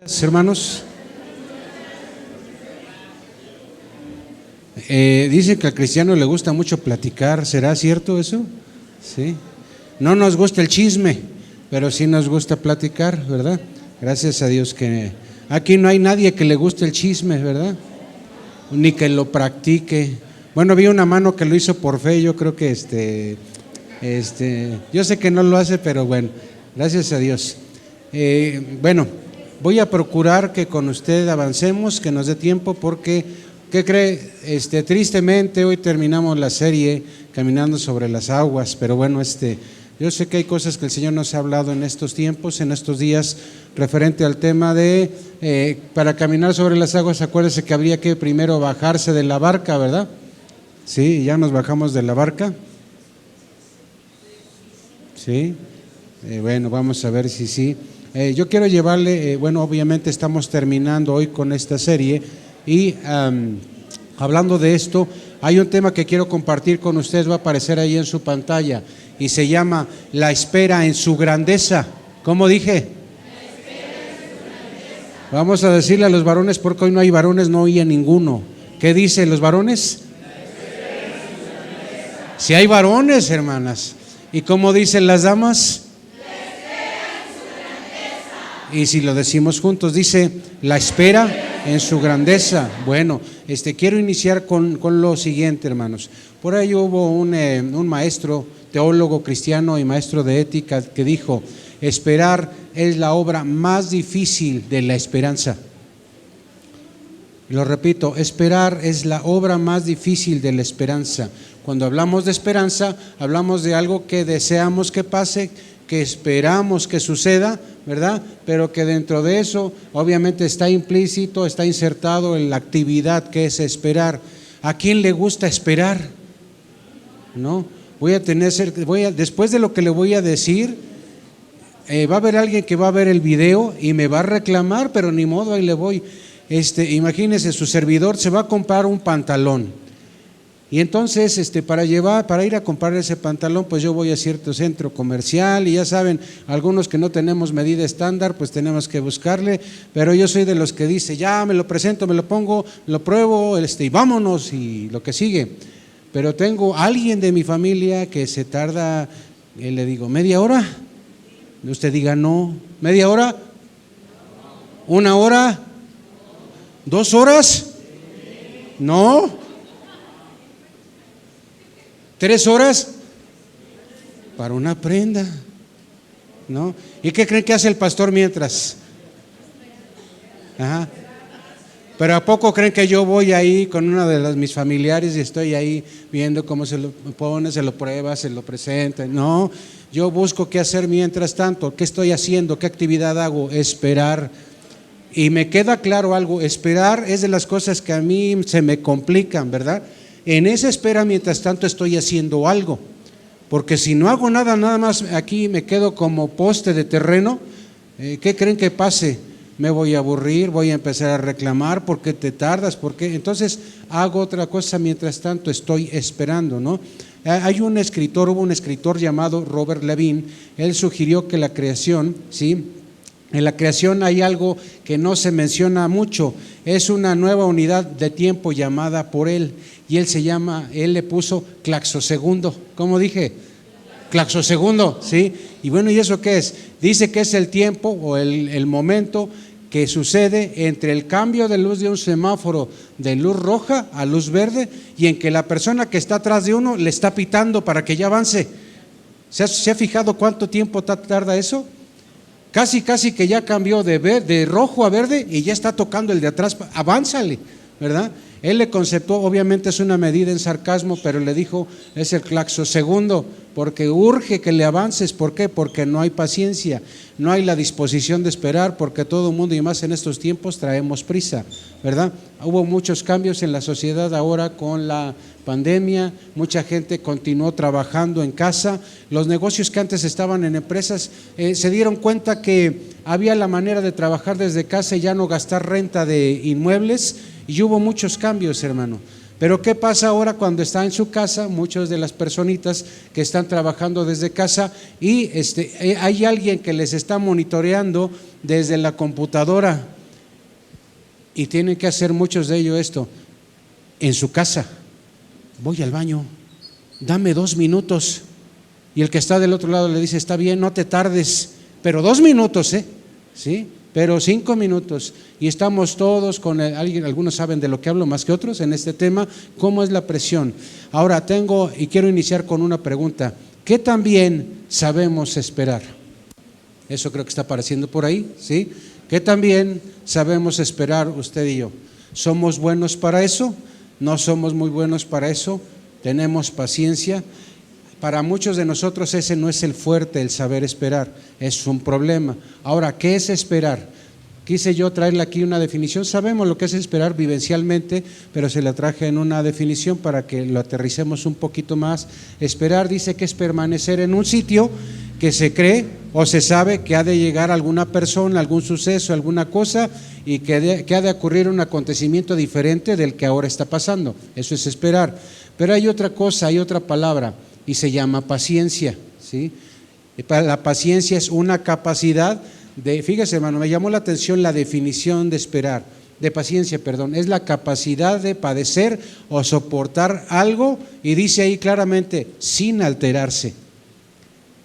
Hermanos, dicen que al cristiano le gusta mucho platicar. ¿Será cierto eso? Sí. No nos gusta el chisme, pero sí nos gusta platicar, ¿verdad? Gracias a Dios que aquí no hay nadie que le guste el chisme, ¿verdad? Ni que lo practique. Bueno, vi una mano que lo hizo por fe. Yo creo que yo sé que no lo hace, pero bueno, gracias a Dios. Bueno, voy a procurar que con usted avancemos, que nos dé tiempo, porque, ¿qué cree? Tristemente hoy terminamos la serie Caminando sobre las aguas, pero bueno, yo sé que hay cosas que el Señor nos ha hablado en estos tiempos, en estos días, referente al tema de, para caminar sobre las aguas, acuérdese que habría que primero bajarse de la barca, ¿verdad? Sí, ya nos bajamos de la barca. Sí, bueno, vamos a ver si sí. Yo quiero llevarle, bueno, obviamente estamos terminando hoy con esta serie y hablando de esto, hay un tema que quiero compartir con ustedes, va a aparecer ahí en su pantalla y se llama La espera en su grandeza. ¿Cómo dije? Vamos a decirle a los varones, porque hoy no hay varones, no oía ninguno. ¿Qué dicen los varones? Si hay varones, hermanas. ¿Y cómo dicen las damas? Y si lo decimos juntos, dice la espera en su grandeza. Bueno, quiero iniciar con lo siguiente, hermanos. Por ahí hubo un maestro, teólogo cristiano y maestro de ética que dijo: esperar es la obra más difícil de la esperanza. Lo repito, esperar es la obra más difícil de la esperanza. Cuando hablamos de esperanza, hablamos de algo que deseamos que pase, que esperamos que suceda, ¿verdad? Pero que dentro de eso obviamente está implícito, está insertado en la actividad que es esperar. ¿A quién le gusta esperar? ¿No? Después de lo que le voy a decir, va a haber alguien que va a ver el video y me va a reclamar, pero ni modo, ahí le voy. Imagínese, su servidor se va a comprar un pantalón. Y entonces, para ir a comprar ese pantalón, pues yo voy a cierto centro comercial y ya saben, algunos que no tenemos medida estándar, pues tenemos que buscarle, pero yo soy de los que dice, ya me lo presento, me lo pongo, lo pruebo, y vámonos, y lo que sigue. Pero tengo a alguien de mi familia que se tarda, le digo, ¿media hora? Usted diga no. ¿Media hora? ¿Una hora? ¿2 horas? No. 3 horas para una prenda, ¿no? ¿Y qué creen que hace el pastor mientras? Ajá. Pero ¿a poco creen que yo voy ahí con uno de mis familiares y estoy ahí viendo cómo se lo pone, se lo prueba, se lo presenta? No, yo busco qué hacer mientras tanto. ¿Qué estoy haciendo? ¿Qué actividad hago? Esperar. Y me queda claro algo, esperar es de las cosas que a mí se me complican, ¿verdad? En esa espera, mientras tanto, estoy haciendo algo, porque si no hago nada más aquí me quedo como poste de terreno, ¿qué creen que pase? Me voy a aburrir, voy a empezar a reclamar, ¿por qué te tardas? ¿Por qué? Entonces hago otra cosa mientras tanto, estoy esperando, ¿no? Hubo un escritor llamado Robert Levin, él sugirió que la creación, ¿sí? En la creación hay algo que no se menciona mucho, es una nueva unidad de tiempo llamada por él, y él le puso claxosegundo. ¿Cómo dije? Claxosegundo, ¿sí? Y bueno, ¿y eso qué es? Dice que es el tiempo o el momento que sucede entre el cambio de luz de un semáforo de luz roja a luz verde y en que la persona que está atrás de uno le está pitando para que ya avance. ¿Se ha fijado cuánto tiempo tarda eso? Casi que ya cambió de rojo a verde y ya está tocando el de atrás, avánzale, ¿verdad? Él le conceptuó, obviamente es una medida en sarcasmo, pero le dijo, es el claxosegundo, porque urge que le avances. ¿Por qué? Porque no hay paciencia, no hay la disposición de esperar, porque todo el mundo, y más en estos tiempos, traemos prisa, ¿verdad? Hubo muchos cambios en la sociedad ahora con la pandemia, mucha gente continuó trabajando en casa, los negocios que antes estaban en empresas se dieron cuenta que había la manera de trabajar desde casa y ya no gastar renta de inmuebles, y hubo muchos cambios, hermano. Pero ¿qué pasa ahora cuando está en su casa? Muchas de las personitas que están trabajando desde casa y hay alguien que les está monitoreando desde la computadora y tienen que hacer muchos de ellos esto en su casa. Voy al baño, dame 2 minutos. Y el que está del otro lado le dice, está bien, no te tardes, pero 2 minutos, ¿sí? Pero 5 minutos. Y estamos todos con algunos saben de lo que hablo más que otros en este tema, ¿cómo es la presión? Ahora quiero iniciar con una pregunta. ¿Qué tan bien sabemos esperar? Eso creo que está apareciendo por ahí, ¿sí? ¿Qué tan bien sabemos esperar usted y yo? ¿Somos buenos para eso? ¿No somos muy buenos para eso? ¿Tenemos paciencia? Para muchos de nosotros ese no es el fuerte, el saber esperar, es un problema. Ahora, ¿qué es esperar? Quise yo traerle aquí una definición, sabemos lo que es esperar vivencialmente, pero se la traje en una definición para que lo aterricemos un poquito más. Esperar dice que es permanecer en un sitio que se cree o se sabe que ha de llegar alguna persona, algún suceso, alguna cosa y que ha de ocurrir un acontecimiento diferente del que ahora está pasando. Eso es esperar. Pero hay otra cosa, hay otra palabra y se llama paciencia, ¿sí? La paciencia es una capacidad fíjese hermano, me llamó la atención la definición de esperar, de paciencia, perdón, es la capacidad de padecer o soportar algo y dice ahí claramente, sin alterarse.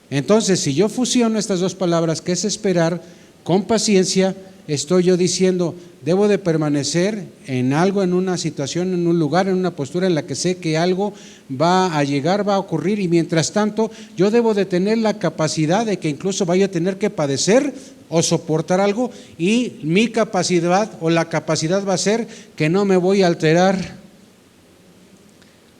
Entonces, si yo fusiono estas dos palabras, que es esperar, con paciencia, estoy yo diciendo, debo de permanecer en algo, en una situación, en un lugar, en una postura en la que sé que algo va a llegar, va a ocurrir y mientras tanto yo debo de tener la capacidad de que incluso vaya a tener que padecer o soportar algo y mi capacidad o la capacidad va a ser que no me voy a alterar.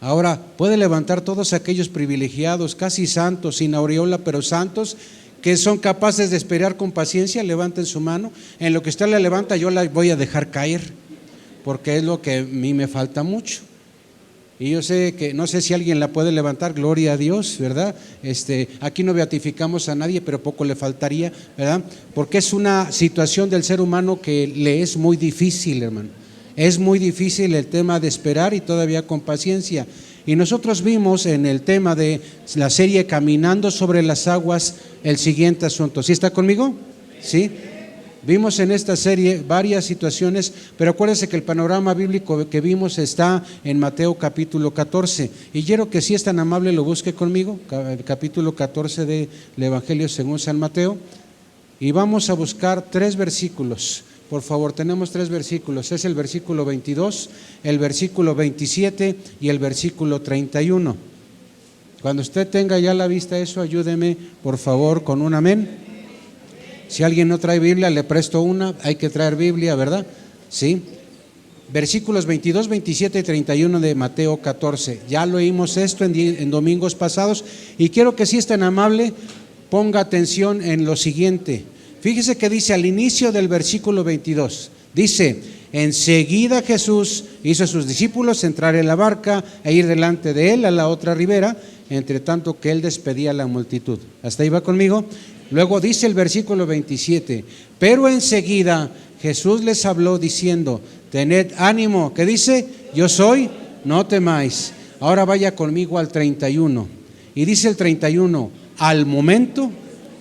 Ahora, puede levantar todos aquellos privilegiados, casi santos, sin aureola, pero santos, que son capaces de esperar con paciencia, levanten su mano. En lo que usted la levanta, yo la voy a dejar caer, porque es lo que a mí me falta mucho. Y yo sé que, no sé si alguien la puede levantar, gloria a Dios, ¿verdad? Aquí no beatificamos a nadie, pero poco le faltaría, ¿verdad? Porque es una situación del ser humano que le es muy difícil, hermano. Es muy difícil el tema de esperar y todavía con paciencia. Y nosotros vimos en el tema de la serie Caminando sobre las aguas el siguiente asunto. ¿Sí está conmigo? ¿Sí? Vimos en esta serie varias situaciones, pero acuérdense que el panorama bíblico que vimos está en Mateo capítulo 14. Y quiero que si es tan amable lo busque conmigo, capítulo 14 del Evangelio según San Mateo. Y vamos a buscar 3 versículos. Por favor, tenemos 3 versículos, es el versículo 22, el versículo 27 y el versículo 31. Cuando usted tenga ya la vista eso, ayúdeme por favor con un amén. Si alguien no trae Biblia, le presto una, hay que traer Biblia, ¿verdad? Sí. Versículos 22, 27 y 31 de Mateo 14. Ya lo oímos esto en domingos pasados y quiero que si es tan amable, ponga atención en lo siguiente. Fíjese que dice al inicio del versículo 22, dice, enseguida Jesús hizo a sus discípulos entrar en la barca e ir delante de él a la otra ribera, entre tanto que él despedía a la multitud. ¿Hasta ahí va conmigo? Luego dice el versículo 27, pero enseguida Jesús les habló diciendo, tened ánimo, ¿qué dice? Yo soy, no temáis. Ahora vaya conmigo al 31, y dice el 31, al momento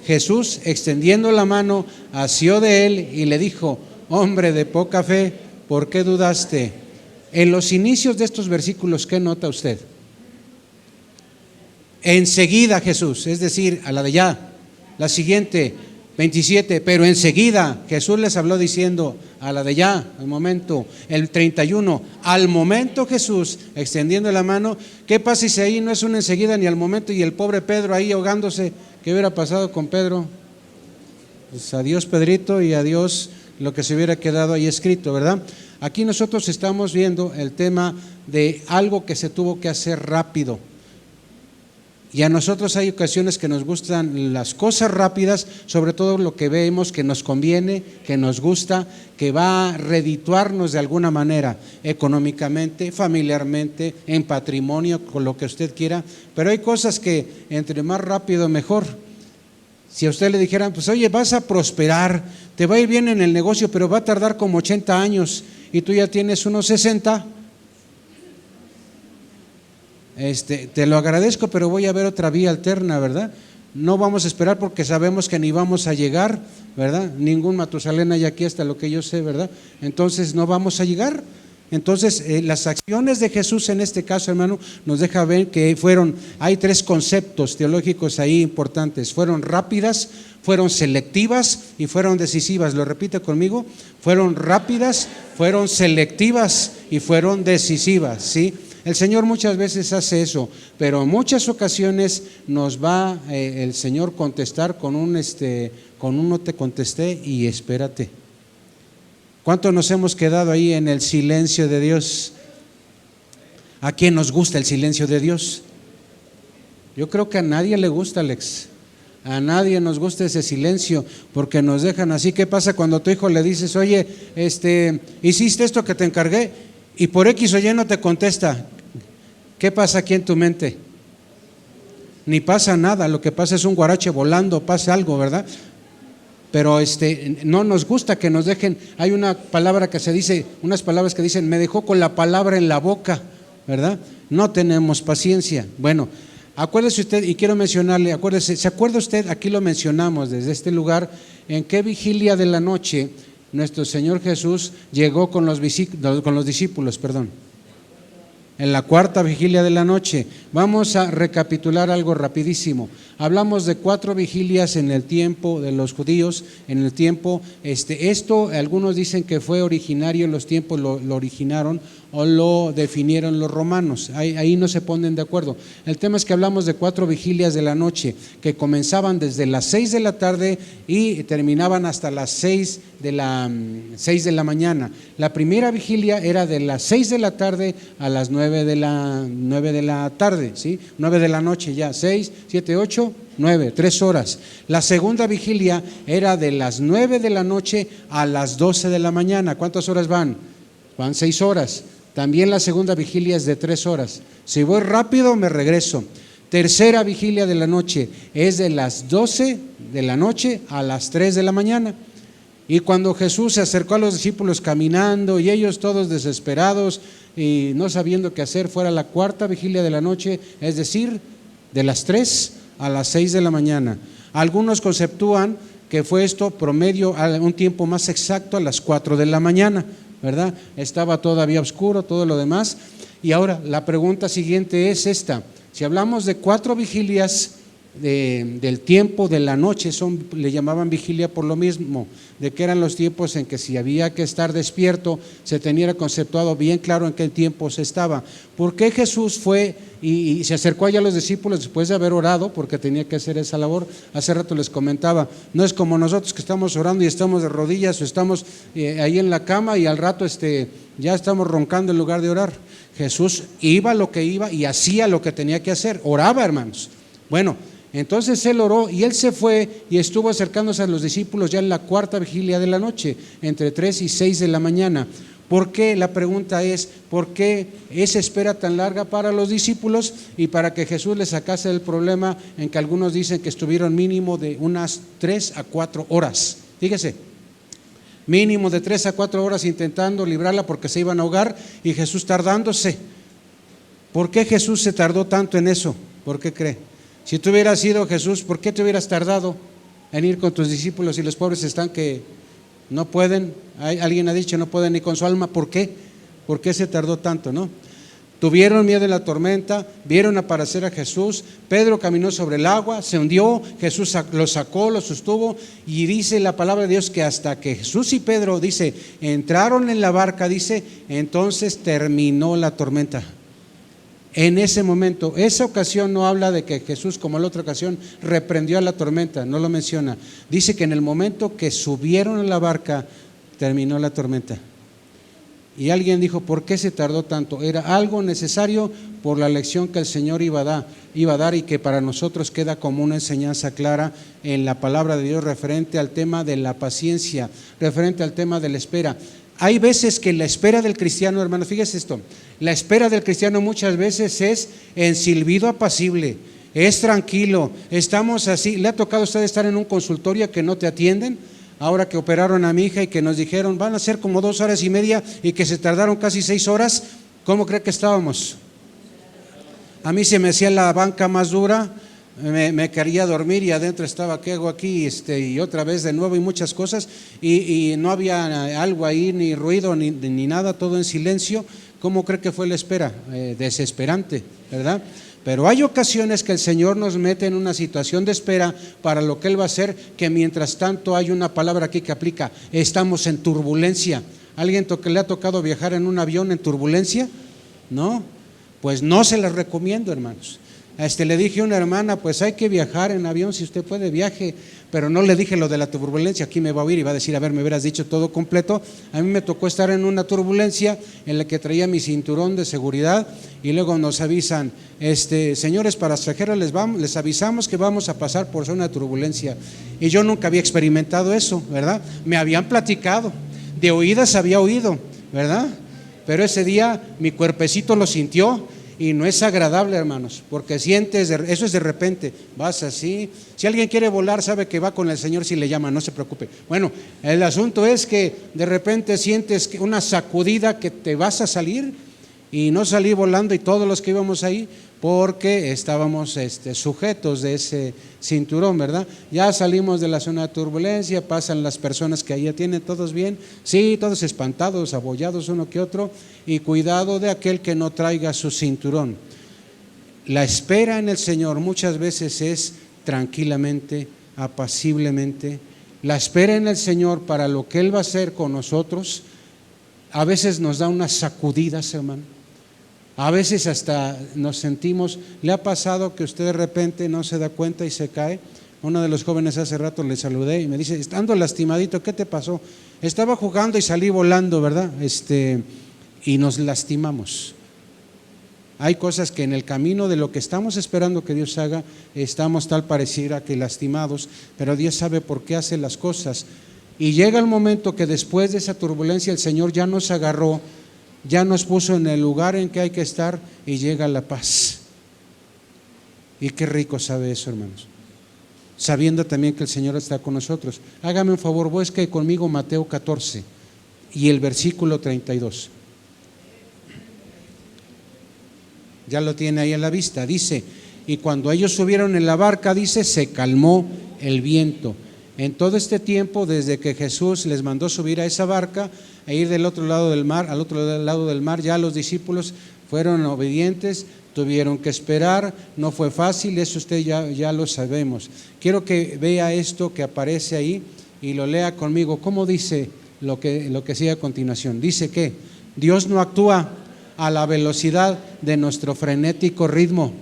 Jesús, extendiendo la mano, asió de él y le dijo, hombre de poca fe, ¿por qué dudaste? En los inicios de estos versículos, ¿qué nota usted? Enseguida Jesús, es decir, a la de ya. La siguiente, 27, pero enseguida Jesús les habló diciendo, a la de ya, al momento. El 31, al momento Jesús, extendiendo la mano. ¿Qué pasa si ahí no es un enseguida ni al momento y el pobre Pedro ahí ahogándose? ¿Qué hubiera pasado con Pedro? Pues adiós Pedrito y adiós lo que se hubiera quedado ahí escrito, ¿verdad? Aquí nosotros estamos viendo el tema de algo que se tuvo que hacer rápido. Y a nosotros hay ocasiones que nos gustan las cosas rápidas, sobre todo lo que vemos que nos conviene, que nos gusta, que va a redituarnos de alguna manera, económicamente, familiarmente, en patrimonio, con lo que usted quiera. Pero hay cosas que entre más rápido mejor. Si a usted le dijeran, pues oye, vas a prosperar, te va a ir bien en el negocio, pero va a tardar como 80 años y tú ya tienes unos 60, te lo agradezco, pero voy a ver otra vía alterna, ¿verdad? No vamos a esperar porque sabemos que ni vamos a llegar, ¿verdad? Ningún Matusalén hay aquí hasta lo que yo sé, ¿verdad? Entonces no vamos a llegar. Entonces las acciones de Jesús en este caso, hermano, nos deja ver que hay tres conceptos teológicos ahí importantes. Fueron rápidas, fueron selectivas y fueron decisivas. Lo repite conmigo: fueron rápidas, fueron selectivas y fueron decisivas, ¿sí? El Señor muchas veces hace eso, pero en muchas ocasiones nos va el Señor contestar con un no te contesté y espérate. ¿Cuánto nos hemos quedado ahí en el silencio de Dios? ¿A quién nos gusta el silencio de Dios? Yo creo que a nadie le gusta, Alex. A nadie nos gusta ese silencio porque nos dejan así. ¿Qué pasa cuando a tu hijo le dices, oye, hiciste esto que te encargué y por X o Y no te contesta? ¿Qué pasa aquí en tu mente? Ni pasa nada, lo que pasa es un guarache volando, pasa algo, ¿verdad? Pero no nos gusta que nos dejen. Hay una palabra que se dice, unas palabras que dicen, me dejó con la palabra en la boca, ¿verdad? No tenemos paciencia. Bueno, acuérdese usted, y quiero mencionarle, acuérdese, ¿se acuerda usted? Aquí lo mencionamos desde este lugar, en qué vigilia de la noche nuestro Señor Jesús llegó con los discípulos. En la cuarta vigilia de la noche. Vamos a recapitular algo rapidísimo. Hablamos de 4 vigilias en el tiempo de los judíos, en el tiempo, esto algunos dicen que fue originario en los tiempos, lo originaron o lo definieron los romanos, ahí no se ponen de acuerdo. El tema es que hablamos de 4 vigilias de la noche, que comenzaban desde las 6 de la tarde y terminaban hasta las 6 de la mañana. La primera vigilia era de las 6 de la tarde a las 9 de la tarde, ¿sí? 9 de la noche ya, 6, 7, 8, 9, 3 horas. La segunda vigilia era de las 9 de la noche a las 12 de la mañana. ¿Cuántas horas van? Van 6 horas. También la segunda vigilia es de 3 horas. Si voy rápido me regreso. Tercera vigilia de la noche es de las 12 de la noche a las 3 de la mañana. Y cuando Jesús se acercó a los discípulos caminando y ellos todos desesperados y no sabiendo qué hacer, fuera la cuarta vigilia de la noche, es decir, de las 3 a las 6 de la mañana. Algunos conceptúan que fue esto promedio a un tiempo más exacto a las 4 de la mañana, ¿verdad? Estaba todavía oscuro, todo lo demás. Y ahora la pregunta siguiente es esta: si hablamos de 4 vigilias del tiempo de la noche, le llamaban vigilia por lo mismo, de que eran los tiempos en que si había que estar despierto, se tenía conceptuado bien claro en qué tiempo se estaba. ¿Por qué Jesús fue y se acercó allá a los discípulos después de haber orado? Porque tenía que hacer esa labor. Hace rato les comentaba, no es como nosotros que estamos orando y estamos de rodillas o estamos ahí en la cama y al rato ya estamos roncando en lugar de orar. Jesús iba lo que iba y hacía lo que tenía que hacer, oraba, hermanos. Bueno, entonces él oró y él se fue y estuvo acercándose a los discípulos ya en la cuarta vigilia de la noche, entre 3 y 6 de la mañana. ¿Por qué? La pregunta es, ¿por qué esa espera tan larga para los discípulos y para que Jesús les sacase el problema en que algunos dicen que estuvieron mínimo de unas 3 a 4 horas? Fíjese, mínimo de 3 a 4 horas intentando librarla porque se iban a ahogar y Jesús tardándose. ¿Por qué Jesús se tardó tanto en eso? ¿Por qué cree? Si tú hubieras sido Jesús, ¿por qué te hubieras tardado en ir con tus discípulos y los pobres están que no pueden? Alguien ha dicho no pueden ni con su alma. ¿Por qué? ¿Por qué se tardó tanto, no? Tuvieron miedo de la tormenta, vieron aparecer a Jesús, Pedro caminó sobre el agua, se hundió, Jesús lo sacó, lo sostuvo y dice la palabra de Dios que hasta que Jesús y Pedro, dice, entraron en la barca, dice, entonces terminó la tormenta. En ese momento, esa ocasión no habla de que Jesús, como en la otra ocasión, reprendió a la tormenta, no lo menciona. Dice que en el momento que subieron a la barca, terminó la tormenta. Y alguien dijo, ¿por qué se tardó tanto? Era algo necesario por la lección que el Señor iba a dar y que para nosotros queda como una enseñanza clara en la palabra de Dios referente al tema de la paciencia, referente al tema de la espera. Hay veces que la espera del cristiano, hermano, fíjese esto, la espera del cristiano muchas veces es en silbido apacible, es tranquilo, estamos así. ¿Le ha tocado a usted estar en un consultorio que no te atienden? Ahora que operaron a mi hija y que nos dijeron van a ser como 2 horas y media y que se tardaron casi 6 horas, ¿cómo cree que estábamos? A mí se me hacía la banca más dura, me quería dormir y adentro estaba, ¿qué hago aquí? Y otra vez de nuevo y muchas cosas, y no había algo ahí, ni ruido, ni nada, todo en silencio. ¿Cómo cree que fue la espera? Desesperante, ¿verdad? Pero hay ocasiones que el Señor nos mete en una situación de espera para lo que Él va a hacer, que mientras tanto hay una palabra aquí que aplica: estamos en turbulencia. ¿Alguien que le ha tocado viajar en un avión en turbulencia? ¿No? Pues no se les recomiendo, hermanos. Le dije a una hermana, pues hay que viajar en avión, si usted puede viaje, pero no le dije lo de la turbulencia. Aquí me va a oír y va a decir, a ver, me hubieras dicho todo completo. A mí me tocó estar en una turbulencia en la que traía mi cinturón de seguridad y luego nos avisan, señores pasajeros, les avisamos que vamos a pasar por zona de turbulencia. Y yo nunca había experimentado eso, ¿verdad? Me habían platicado, de oídas había oído, ¿verdad? Pero ese día mi cuerpecito lo sintió. Y no es agradable, hermanos, porque sientes, eso es de repente, vas así. Si alguien quiere volar, sabe que va con el Señor si le llama, no se preocupe. Bueno, el asunto es que de repente sientes una sacudida que te vas a salir, y no salí volando, y todos los que íbamos ahí, porque estábamos sujetos de ese cinturón, ¿verdad? Ya salimos de la zona de turbulencia, pasan las personas que ahí ya tienen, todos bien, sí, todos espantados, abollados uno que otro, y cuidado de aquel que no traiga su cinturón. La espera en el Señor muchas veces es tranquilamente, apaciblemente. La espera en el Señor para lo que Él va a hacer con nosotros, a veces nos da unas sacudidas, hermano. A veces hasta nos sentimos, ¿le ha pasado que usted de repente no se da cuenta y se cae? Uno de los jóvenes hace rato le saludé y me dice, estando lastimadito, ¿qué te pasó? Estaba jugando y salí volando, ¿verdad? Y nos lastimamos. Hay cosas que en el camino de lo que estamos esperando que Dios haga, estamos tal pareciera que lastimados, pero Dios sabe por qué hace las cosas. Y llega el momento que después de esa turbulencia el Señor ya nos agarró, ya nos puso en el lugar en que hay que estar, y llega la paz. Y qué rico sabe eso, hermanos, sabiendo también que el Señor está con nosotros. Hágame un favor, busque conmigo Mateo 14 y el versículo 32. Ya lo tiene ahí a la vista. Dice, y cuando ellos subieron en la barca, dice, se calmó el viento. En todo este tiempo, desde que Jesús les mandó subir a esa barca e ir del otro lado del mar, al otro lado del mar, ya los discípulos fueron obedientes, tuvieron que esperar, no fue fácil, eso usted ya lo sabemos. Quiero que vea esto que aparece ahí y lo lea conmigo. ¿Cómo dice lo que sigue a continuación? Dice que Dios no actúa a la velocidad de nuestro frenético ritmo.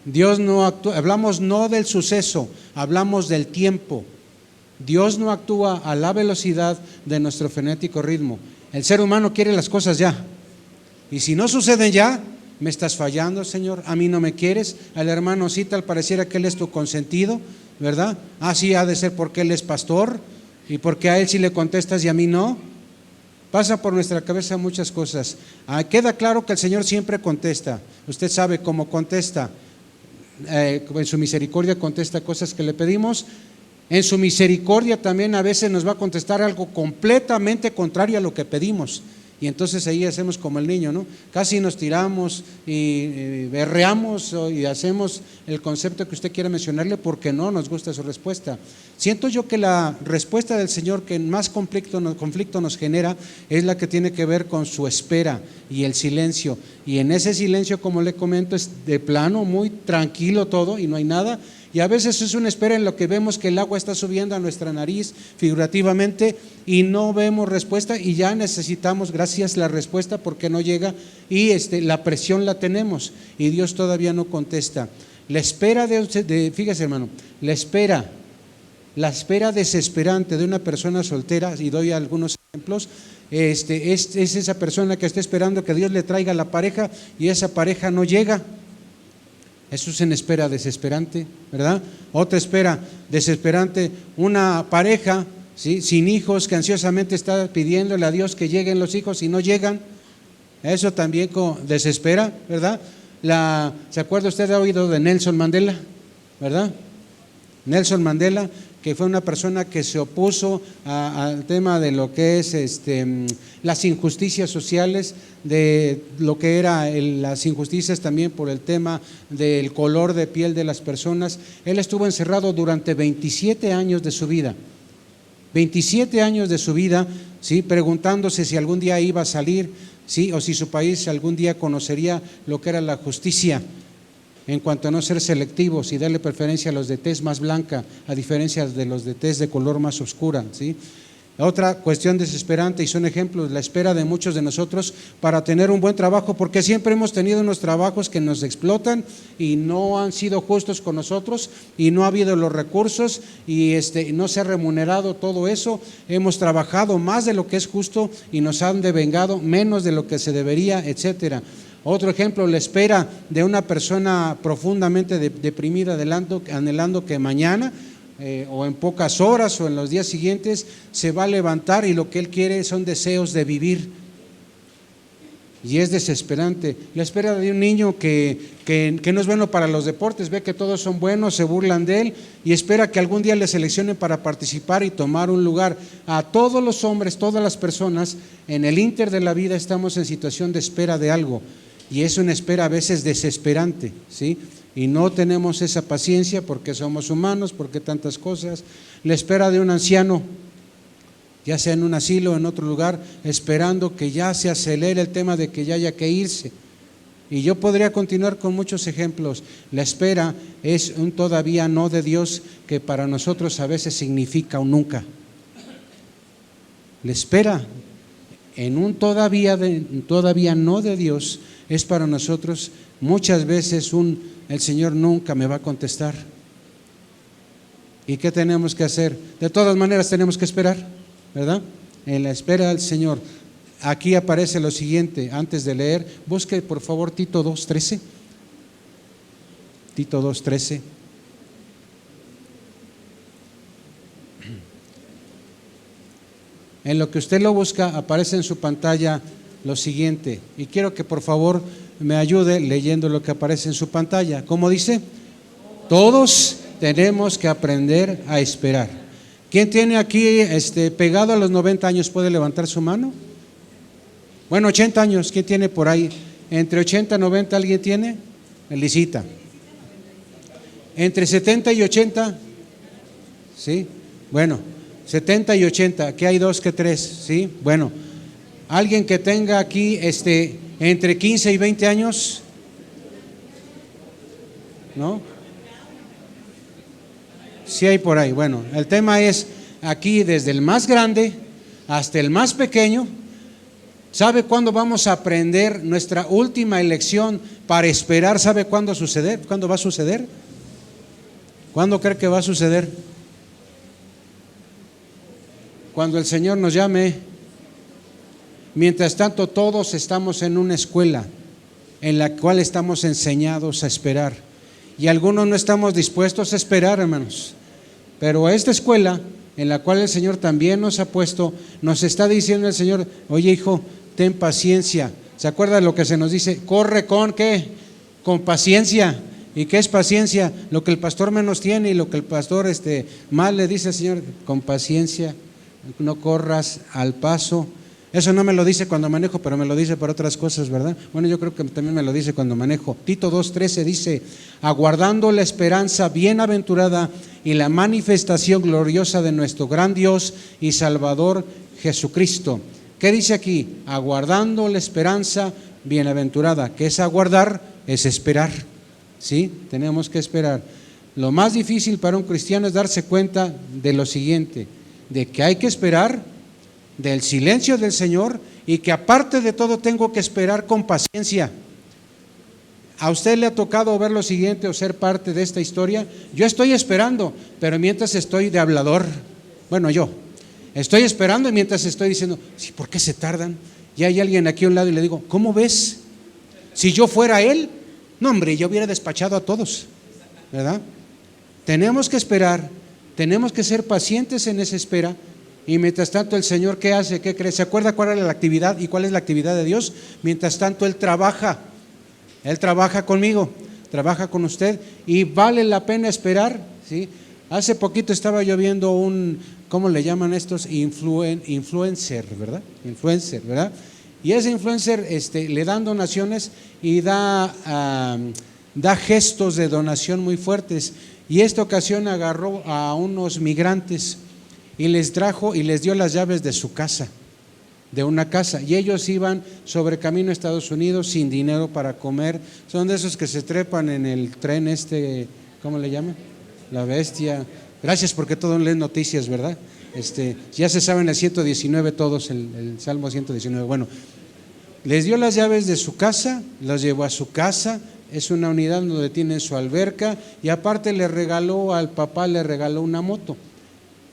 Dios no actúa, hablamos no del suceso, hablamos del tiempo. Dios no actúa a la velocidad de nuestro frenético ritmo. El ser humano quiere las cosas ya, y si no suceden ya, me estás fallando, Señor, a mí no me quieres. Al hermano sí, tal pareciera que él es tu consentido, ¿verdad? Sí, ha de ser porque él es pastor, y porque a él sí le contestas y a mí no. Pasa por nuestra cabeza muchas cosas. Queda claro que el Señor siempre contesta. Usted sabe cómo contesta. En su misericordia contesta cosas que le pedimos. En su misericordia también a veces nos va a contestar algo completamente contrario a lo que pedimos, y entonces ahí hacemos como el niño, ¿no? Casi nos tiramos y berreamos y hacemos el concepto que usted quiere mencionarle porque no nos gusta su respuesta. Siento yo que la respuesta del Señor que más conflicto nos genera es la que tiene que ver con su espera y el silencio, y en ese silencio, como le comento, es de plano muy tranquilo todo y no hay nada. Y a veces es una espera en lo que vemos que el agua está subiendo a nuestra nariz figurativamente y no vemos respuesta, y ya necesitamos, gracias, la respuesta porque no llega, y la presión la tenemos y Dios todavía no contesta. La espera fíjese, hermano, la espera desesperante de una persona soltera, y doy algunos ejemplos, es esa persona que está esperando que Dios le traiga la pareja y esa pareja no llega. Eso es en espera desesperante, ¿verdad? Otra espera desesperante, una pareja, ¿sí?, sin hijos, que ansiosamente está pidiéndole a Dios que lleguen los hijos y no llegan. Eso también desespera, ¿verdad? ¿Se acuerda usted? ¿Ha oído de Nelson Mandela? ¿Verdad? Nelson Mandela, que fue una persona que se opuso al tema de lo que es las injusticias sociales, de lo que era las injusticias también por el tema del color de piel de las personas. Él estuvo encerrado durante 27 años de su vida. 27 años de su vida, ¿sí?, preguntándose si algún día iba a salir, ¿sí?, o si su país algún día conocería lo que era la justicia en cuanto a no ser selectivos y darle preferencia a los de tez más blanca, a diferencia de los de tez de color más oscura, ¿sí? Otra cuestión desesperante, y son ejemplos, la espera de muchos de nosotros para tener un buen trabajo, porque siempre hemos tenido unos trabajos que nos explotan y no han sido justos con nosotros y no ha habido los recursos y no se ha remunerado todo eso. Hemos trabajado más de lo que es justo y nos han devengado menos de lo que se debería, etcétera. Otro ejemplo, la espera de una persona profundamente deprimida, anhelando que mañana o en pocas horas o en los días siguientes se va a levantar, y lo que él quiere son deseos de vivir, y es desesperante. La espera de un niño que no es bueno para los deportes, ve que todos son buenos, se burlan de él y espera que algún día le seleccionen para participar y tomar un lugar. A todos los hombres, todas las personas en el ínter de la vida estamos en situación de espera de algo, y es una espera a veces desesperante, ¿sí? Y no tenemos esa paciencia porque somos humanos, porque tantas cosas. La espera de un anciano, ya sea en un asilo o en otro lugar, esperando que ya se acelere el tema de que ya haya que irse. Y yo podría continuar con muchos ejemplos. La espera es un todavía no de Dios, que para nosotros a veces significa un nunca. La espera en un todavía no de Dios es para nosotros muchas veces el Señor nunca me va a contestar. ¿Y qué tenemos que hacer? De todas maneras tenemos que esperar, ¿verdad? En la espera del Señor. Aquí aparece lo siguiente, antes de leer, busque por favor Tito 2:13. Tito 2:13. En lo que usted lo busca, aparece en su pantalla lo siguiente, y quiero que por favor me ayude leyendo lo que aparece en su pantalla. ¿Cómo dice? Todos tenemos que aprender a esperar. ¿Quién tiene aquí pegado a los 90 años? ¿Puede levantar su mano? Bueno, 80 años, ¿quién tiene por ahí? ¿Entre 80 y 90 alguien tiene? Elisita. ¿Entre 70 y 80? ¿Sí? Bueno, 70 y 80, ¿qué hay? 2 que 3, ¿sí? Bueno, alguien que tenga aquí entre 15 y 20 años, ¿no? Sí hay por ahí. Bueno, el tema es aquí desde el más grande hasta el más pequeño. ¿Sabe cuándo vamos a aprender nuestra última elección para esperar? ¿Sabe cuándo suceder? ¿Cuándo va a suceder? ¿Cuándo cree que va a suceder? Cuando el Señor nos llame. Mientras tanto, todos estamos en una escuela en la cual estamos enseñados a esperar, y algunos no estamos dispuestos a esperar, hermanos. Pero esta escuela en la cual el Señor también nos ha puesto, nos está diciendo el Señor: oye, hijo, ten paciencia. ¿Se acuerda de lo que se nos dice? Corre con ¿qué? Con paciencia. ¿Y qué es paciencia? Lo que el pastor menos tiene y lo que el pastor más le dice al Señor: con paciencia, no corras al paso. Eso no me lo dice cuando manejo, pero me lo dice para otras cosas, ¿verdad? Bueno, yo creo que también me lo dice cuando manejo. Tito 2:13 dice: aguardando la esperanza bienaventurada y la manifestación gloriosa de nuestro gran Dios y Salvador Jesucristo. ¿Qué dice aquí? Aguardando la esperanza bienaventurada. ¿Qué es aguardar? Es esperar, ¿sí? Tenemos que esperar. Lo más difícil para un cristiano es darse cuenta de lo siguiente, de que hay que esperar, del silencio del Señor, y que aparte de todo tengo que esperar con paciencia. ¿A usted le ha tocado ver lo siguiente o ser parte de esta historia? Yo estoy esperando, pero mientras estoy de hablador. Bueno, yo estoy esperando y mientras estoy diciendo: sí, ¿por qué se tardan? Y hay alguien aquí a un lado y le digo: ¿cómo ves? Si yo fuera él, no hombre, yo hubiera despachado a todos, ¿verdad? Tenemos que esperar, tenemos que ser pacientes en esa espera. Y mientras tanto el Señor, ¿qué hace? ¿Qué cree? ¿Se acuerda cuál era la actividad y cuál es la actividad de Dios? Mientras tanto Él trabaja conmigo, trabaja con usted, y vale la pena esperar, ¿sí? Hace poquito estaba yo viendo ¿cómo le llaman estos? Influencer, ¿verdad? Influencer, ¿verdad? Y ese influencer le dan donaciones y da gestos de donación muy fuertes. Y esta ocasión agarró a unos migrantes y les trajo y les dio las llaves de su casa, de una casa, y ellos iban sobre camino a Estados Unidos sin dinero para comer. Son de esos que se trepan en el tren ¿cómo le llaman? La bestia. Gracias, porque todo leen noticias, ¿verdad? Ya se saben el 119 todos, el Salmo 119. Bueno, les dio las llaves de su casa, las llevó a su casa. Es una unidad donde tienen su alberca, y aparte al papá le regaló una moto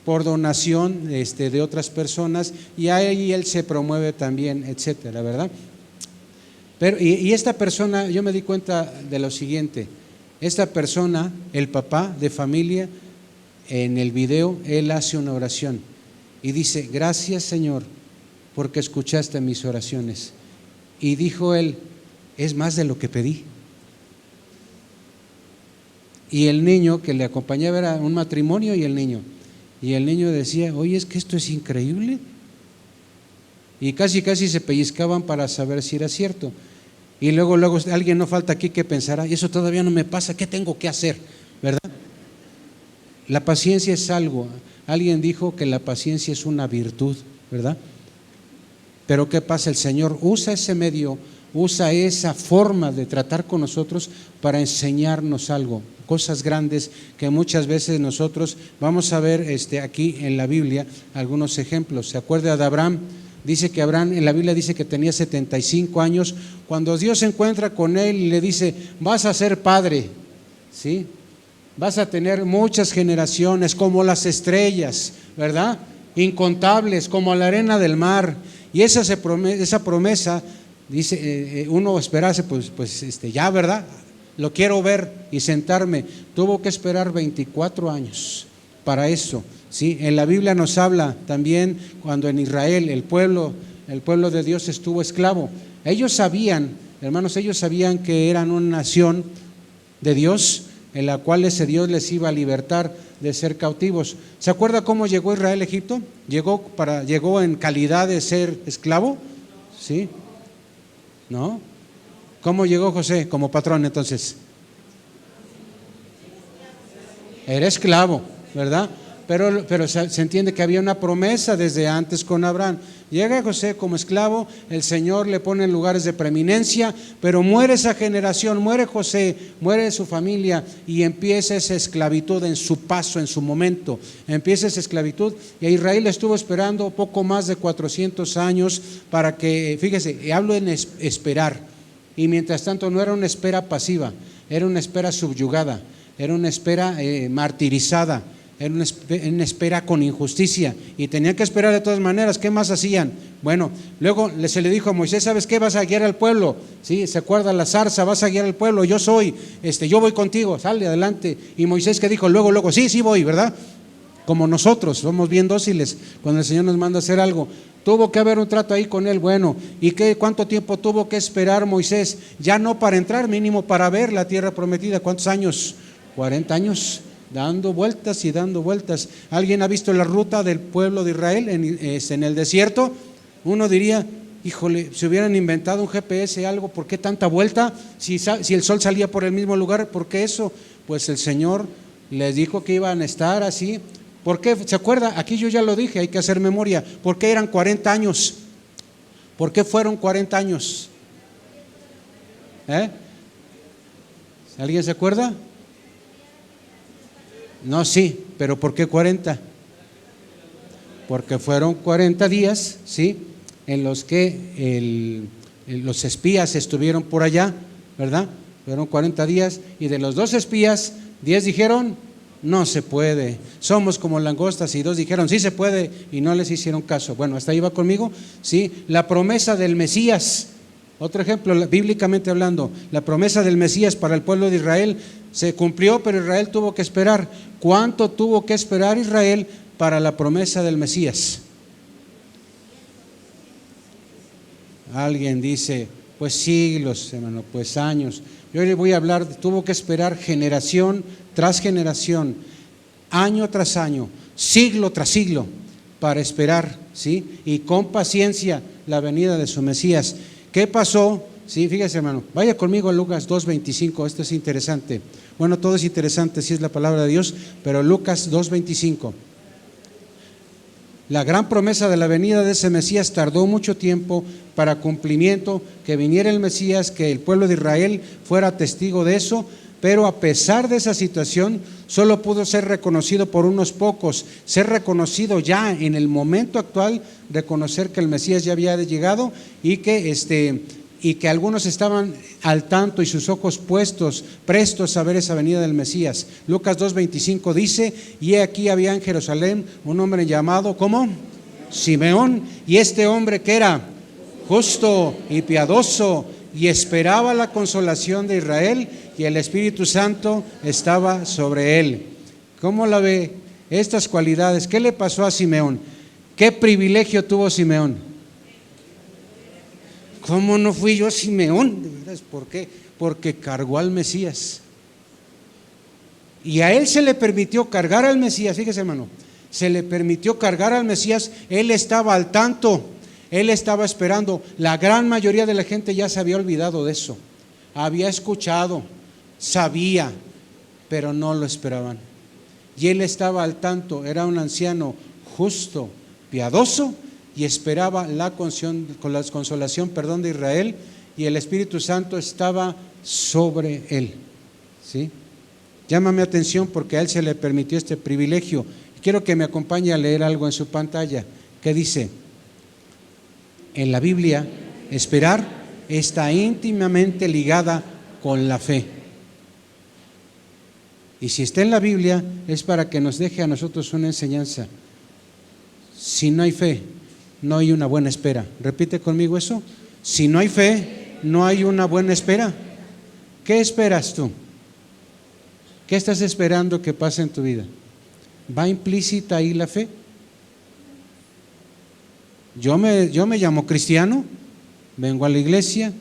por donación de otras personas, y ahí él se promueve también, etcétera, ¿verdad? Pero y esta persona, yo me di cuenta de lo siguiente: esta persona, el papá de familia, en el video, él hace una oración y dice: gracias, Señor, porque escuchaste mis oraciones. Y dijo él: es más de lo que pedí. Y el niño que le acompañaba, era un matrimonio, y el niño decía: oye, es que esto es increíble. Y casi se pellizcaban para saber si era cierto. Y luego alguien no falta aquí que pensará: y eso todavía no me pasa, ¿qué tengo que hacer? ¿Verdad? La paciencia es algo. Alguien dijo que la paciencia es una virtud, ¿verdad? Pero ¿qué pasa? El Señor usa ese medio, usa esa forma de tratar con nosotros para enseñarnos algo, cosas grandes que muchas veces nosotros vamos a ver aquí en la Biblia algunos ejemplos. ¿Se acuerda de Abraham? Dice que Abraham, en la Biblia dice que tenía 75 años cuando Dios se encuentra con él y le dice: vas a ser padre, ¿sí? Vas a tener muchas generaciones como las estrellas, ¿verdad? Incontables como la arena del mar. Y esa promesa, dice, uno esperase, pues ya, ¿verdad? Lo quiero ver y sentarme. Tuvo que esperar 24 años para eso, ¿sí? En la Biblia nos habla también cuando en Israel el pueblo de Dios estuvo esclavo. Ellos sabían, hermanos, que eran una nación de Dios, en la cual Dios les iba a libertar de ser cautivos. ¿Se acuerda cómo llegó Israel a Egipto? Llegó en calidad de ser esclavo, ¿sí? ¿No? ¿Cómo llegó José como patrón entonces? Era esclavo, ¿verdad? Pero se entiende que había una promesa desde antes con Abraham. Llega José como esclavo, el Señor le pone en lugares de preeminencia, pero muere esa generación, muere José, muere su familia, y empieza esa esclavitud en su paso, en su momento. Empieza esa esclavitud, y Israel estuvo esperando poco más de 400 años para que, fíjese, hablo en esperar, y mientras tanto no era una espera pasiva, era una espera subyugada, era una espera martirizada. Era una espera con injusticia, y tenían que esperar de todas maneras. ¿Qué más hacían? Bueno, luego se le dijo a Moisés: ¿sabes qué? Vas a guiar al pueblo, ¿sí? ¿Se acuerda la zarza? Vas a guiar al pueblo, yo voy contigo, sale adelante. Y Moisés, ¿qué dijo? Luego, sí voy, ¿verdad? Como nosotros, somos bien dóciles cuando el Señor nos manda a hacer algo. Tuvo que haber un trato ahí con él. Bueno, ¿y cuánto tiempo tuvo que esperar Moisés? Ya no para entrar, mínimo para ver la tierra prometida. ¿Cuántos años? 40 años. Dando vueltas y dando vueltas. ¿Alguien ha visto la ruta del pueblo de Israel en el desierto? Uno diría: híjole, si hubieran inventado un GPS, algo, ¿por qué tanta vuelta? Si el sol salía por el mismo lugar, ¿por qué eso? Pues el Señor les dijo que iban a estar así. ¿Por qué? ¿Se acuerda? Aquí yo ya lo dije, hay que hacer memoria. ¿Por qué eran 40 años? ¿Por qué fueron 40 años? ¿Alguien se acuerda? No, sí, pero ¿por qué 40? Porque fueron 40 días, ¿sí? En los que los espías estuvieron por allá, ¿verdad? Fueron 40 días, y de los 2 espías, 10 dijeron: no se puede, somos como langostas, y 2 dijeron: sí se puede, y no les hicieron caso. Bueno, ¿hasta ahí va conmigo? Sí, la promesa del Mesías. Otro ejemplo, bíblicamente hablando, la promesa del Mesías para el pueblo de Israel se cumplió, pero Israel tuvo que esperar. ¿Cuánto tuvo que esperar Israel para la promesa del Mesías? Alguien dice: pues siglos, hermano, pues años. Yo le voy a hablar, tuvo que esperar generación tras generación. año tras año, siglo tras siglo, para esperar, ¿sí? Y con paciencia la venida de su Mesías. ¿Qué pasó? Sí, fíjese, hermano, vaya conmigo a Lucas 2:25, esto es interesante. Bueno, todo es interesante si es la palabra de Dios, pero Lucas 2:25. La gran promesa de la venida de ese Mesías tardó mucho tiempo para cumplimiento, que viniera el Mesías, que el pueblo de Israel fuera testigo de eso, pero a pesar de esa situación, solo pudo ser reconocido por unos pocos, ser reconocido ya en el momento actual, reconocer que el Mesías ya había llegado y que algunos estaban al tanto y sus ojos prestos a ver esa venida del Mesías. Lucas 2:25 dice: y aquí había en Jerusalén un hombre llamado, ¿cómo? Simeón, y este hombre que era justo y piadoso y esperaba la consolación de Israel, y el Espíritu Santo estaba sobre él. ¿Cómo la ve? Estas cualidades, ¿qué le pasó a Simeón? ¿Qué privilegio tuvo Simeón? ¿Cómo no fui yo Simeón? ¿De verdad? ¿Por qué? Porque cargó al Mesías. Y a él se le permitió cargar al Mesías, fíjese, hermano, se le permitió cargar al Mesías, él estaba al tanto, él estaba esperando. La gran mayoría de la gente ya se había olvidado de eso, había escuchado, sabía, pero no lo esperaban. Y él estaba al tanto, era un anciano justo, piadoso, y esperaba la consolación de Israel, y el Espíritu Santo estaba sobre él, ¿sí? Llama mi atención porque a él se le permitió este privilegio. Quiero que me acompañe a leer algo en su pantalla. ¿Qué dice? En la Biblia, esperar está íntimamente ligada con la fe. Y si está en la Biblia, es para que nos deje a nosotros una enseñanza. Si no hay fe, no hay una buena espera. Repite conmigo eso. Si no hay fe, no hay una buena espera. ¿Qué esperas tú? ¿Qué estás esperando que pase en tu vida? ¿Va implícita ahí la fe? Yo me llamo cristiano, vengo a la iglesia,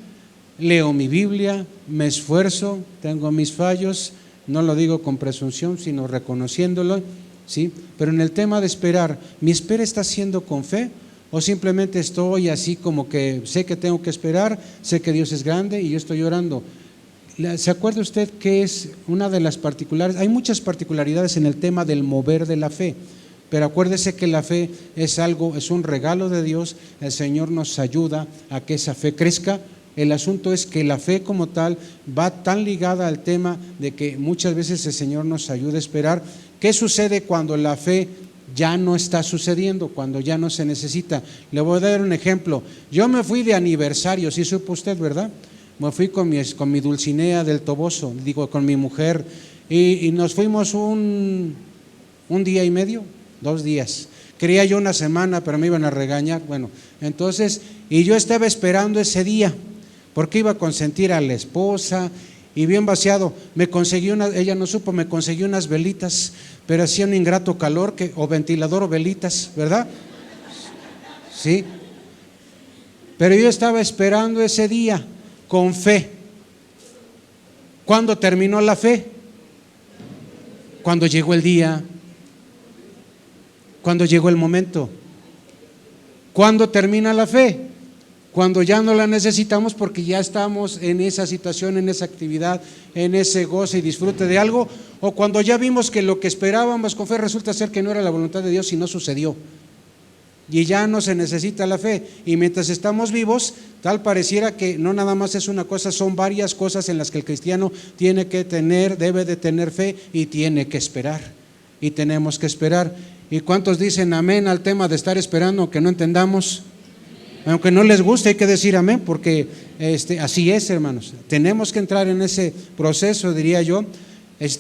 leo mi Biblia, me esfuerzo, tengo mis fallos, no lo digo con presunción, sino reconociéndolo, ¿sí? Pero en el tema de esperar, ¿mi espera está siendo con fe? ¿O simplemente estoy así como que sé que tengo que esperar, sé que Dios es grande y yo estoy orando? ¿Se acuerda usted que es una de las particulares? Hay muchas particularidades en el tema del mover de la fe, pero acuérdese que la fe es un regalo de Dios. El Señor nos ayuda a que esa fe crezca. El asunto es que la fe como tal va tan ligada al tema de que muchas veces el Señor nos ayuda a esperar. ¿Qué sucede cuando la fe ya no está sucediendo, cuando ya no se necesita? Le voy a dar un ejemplo. Yo me fui de aniversario, ¿sí supo usted, verdad? Me fui con mi Dulcinea del Toboso, con mi mujer, y nos fuimos un día y medio, 2 días. Quería yo una semana, pero me iban a regañar. Bueno, entonces, y yo estaba esperando ese día, porque iba a consentir a la esposa, y bien vaciado, ella no supo, me conseguí unas velitas, pero hacía un ingrato calor, o ventilador o velitas, ¿verdad? Sí. Pero yo estaba esperando ese día con fe. ¿Cuándo terminó la fe? Cuando llegó el día, cuando llegó el momento. ¿Cuándo termina la fe? Cuando ya no la necesitamos, porque ya estamos en esa situación, en esa actividad, en ese goce y disfrute de algo, o cuando ya vimos que lo que esperábamos con fe resulta ser que no era la voluntad de Dios y no sucedió, y ya no se necesita la fe. Y mientras estamos vivos, tal pareciera que no nada más es una cosa, son varias cosas en las que el cristiano debe de tener fe y tiene que esperar, y tenemos que esperar. ¿Y cuántos dicen amén al tema de estar esperando que no entendamos? Aunque no les guste, hay que decir amén, porque así es, hermanos. Tenemos que entrar en ese proceso, diría yo.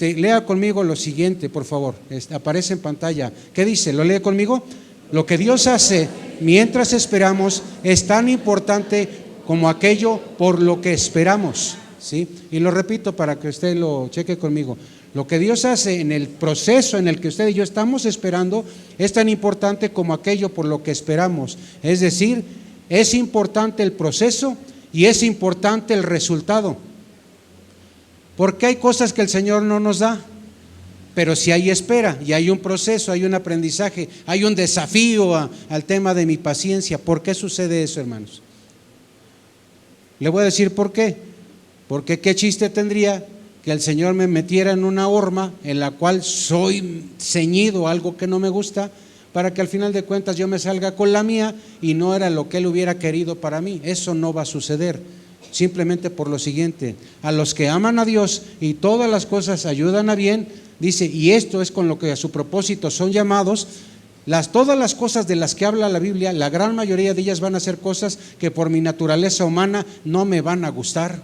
Lea conmigo lo siguiente, por favor. Aparece en pantalla. ¿Qué dice? ¿Lo lee conmigo? Lo que Dios hace mientras esperamos es tan importante como aquello por lo que esperamos, ¿sí? Y lo repito para que usted lo cheque conmigo. Lo que Dios hace en el proceso en el que usted y yo estamos esperando es tan importante como aquello por lo que esperamos. Es decir, es importante el proceso y es importante el resultado. Porque hay cosas que el Señor no nos da. Pero si hay espera y hay un proceso, hay un aprendizaje, hay un desafío al tema de mi paciencia. ¿Por qué sucede eso, hermanos? Le voy a decir por qué. Porque qué chiste tendría que el Señor me metiera en una horma en la cual soy ceñido a algo que no me gusta, para que al final de cuentas yo me salga con la mía y no era lo que Él hubiera querido para mí. Eso no va a suceder, simplemente por lo siguiente: a los que aman a Dios y todas las cosas ayudan a bien, dice, y esto es con lo que a su propósito son llamados. Todas las cosas de las que habla la Biblia, la gran mayoría de ellas van a ser cosas que por mi naturaleza humana no me van a gustar,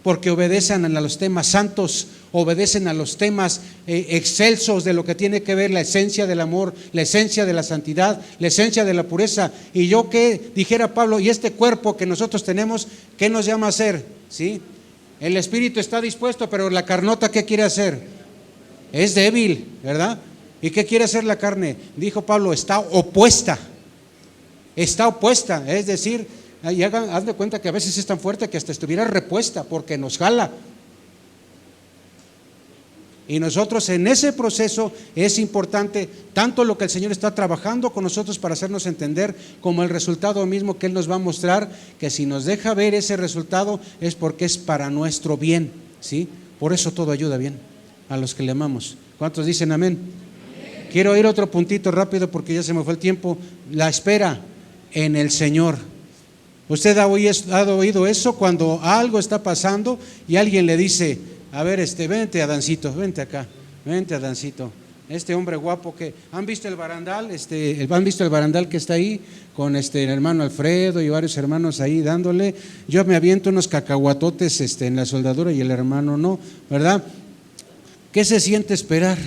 porque obedecen a los temas santos, obedecen a los temas excelsos de lo que tiene que ver la esencia del amor, la esencia de la santidad, la esencia de la pureza. Y yo que dijera Pablo, y este cuerpo que nosotros tenemos, ¿qué nos llama a hacer? ¿Sí? El espíritu está dispuesto, pero la carnota, ¿qué quiere hacer? Es débil, ¿verdad? ¿Y qué quiere hacer la carne? Dijo Pablo, está opuesta, es decir, y haz de cuenta que a veces es tan fuerte que hasta estuviera repuesta porque nos jala. Y nosotros en ese proceso es importante tanto lo que el Señor está trabajando con nosotros para hacernos entender, como el resultado mismo que Él nos va a mostrar, que si nos deja ver ese resultado es porque es para nuestro bien, ¿sí? Por eso todo ayuda bien a los que le amamos. ¿Cuántos dicen amén? Quiero ir otro puntito rápido porque ya se me fue el tiempo. La espera en el Señor. ¿Usted ha oído eso cuando algo está pasando y alguien le dice, a ver, vente Adancito, vente acá, vente Adancito, este hombre guapo que, ¿han visto el barandal? ¿Han visto el barandal que está ahí con el hermano Alfredo y varios hermanos ahí dándole? Yo me aviento unos cacahuatotes en la soldadura y el hermano no, ¿verdad? ¿Qué se siente esperar?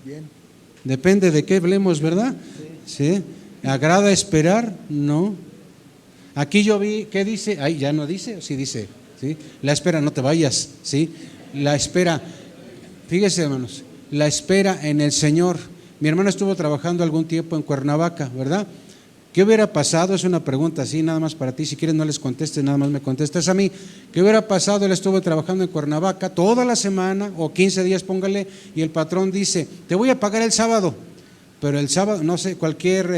Bien. Depende de qué hablemos, ¿verdad? Sí. ¿Agrada esperar? No. Aquí yo vi, ¿qué dice? Ahí ya no dice, sí dice, ¿sí? La espera, no te vayas, ¿sí? La espera, fíjese hermanos, la espera en el Señor. Mi hermano estuvo trabajando algún tiempo en Cuernavaca, ¿verdad? ¿Qué hubiera pasado? Es una pregunta así, nada más para ti, si quieres no les contestes, nada más me contestas a mí. ¿Qué hubiera pasado? Él estuvo trabajando en Cuernavaca toda la semana, o 15 días, póngale, y el patrón dice, te voy a pagar el sábado. Pero el sábado, no sé, cualquier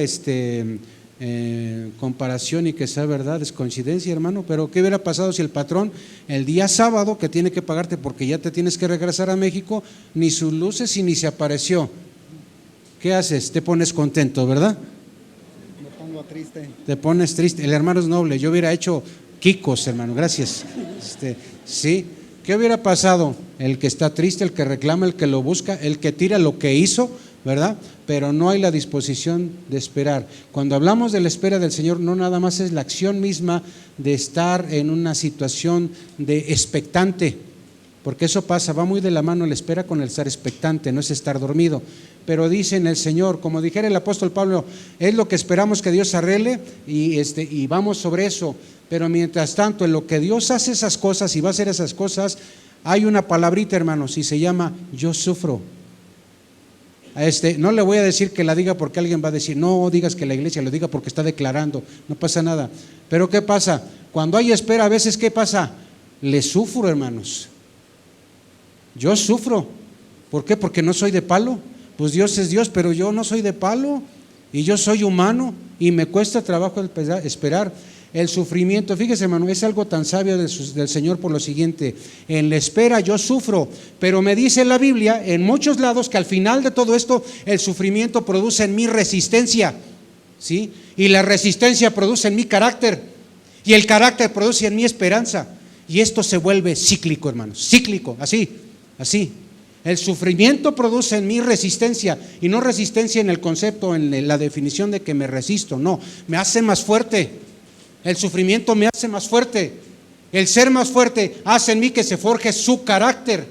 comparación y que sea verdad es coincidencia, hermano, pero ¿qué hubiera pasado si el patrón el día sábado que tiene que pagarte porque ya te tienes que regresar a México, ni sus luces y ni se apareció? ¿Qué haces? Te pones contento, ¿verdad? Me pongo triste. Te pones triste. El hermano es noble. Yo hubiera hecho quicos, hermano, gracias. Sí. ¿Qué hubiera pasado? El que está triste, el que reclama, el que lo busca, el que tira lo que hizo, ¿verdad? Pero no hay la disposición de esperar. Cuando hablamos de la espera del Señor, no nada más es la acción misma de estar en una situación de expectante, porque eso pasa, va muy de la mano la espera con el estar expectante, no es estar dormido. Pero dice en el Señor, como dijera el apóstol Pablo, es lo que esperamos que Dios arregle y vamos sobre eso. Pero mientras tanto, en lo que Dios hace esas cosas y va a hacer esas cosas, hay una palabrita, hermanos, y se llama yo sufro. No le voy a decir que la diga porque alguien va a decir, no digas que la iglesia lo diga porque está declarando, no pasa nada. Pero ¿qué pasa? Cuando hay espera, a veces ¿qué pasa? Le sufro, hermanos. Yo sufro. ¿Por qué? Porque no soy de palo. Pues Dios es Dios, pero yo no soy de palo y yo soy humano y me cuesta trabajo esperar. El sufrimiento, fíjese hermano, es algo tan sabio del Señor por lo siguiente: en la espera yo sufro, pero me dice la Biblia en muchos lados que al final de todo esto el sufrimiento produce en mí resistencia, ¿sí? Y la resistencia produce en mí carácter, y el carácter produce en mí esperanza, y esto se vuelve cíclico, hermanos, cíclico, así. El sufrimiento produce en mí resistencia, y no resistencia en el concepto, en la definición de que me resisto, no, me hace más fuerte. El sufrimiento me hace más fuerte. El ser más fuerte hace en mí que se forje su carácter.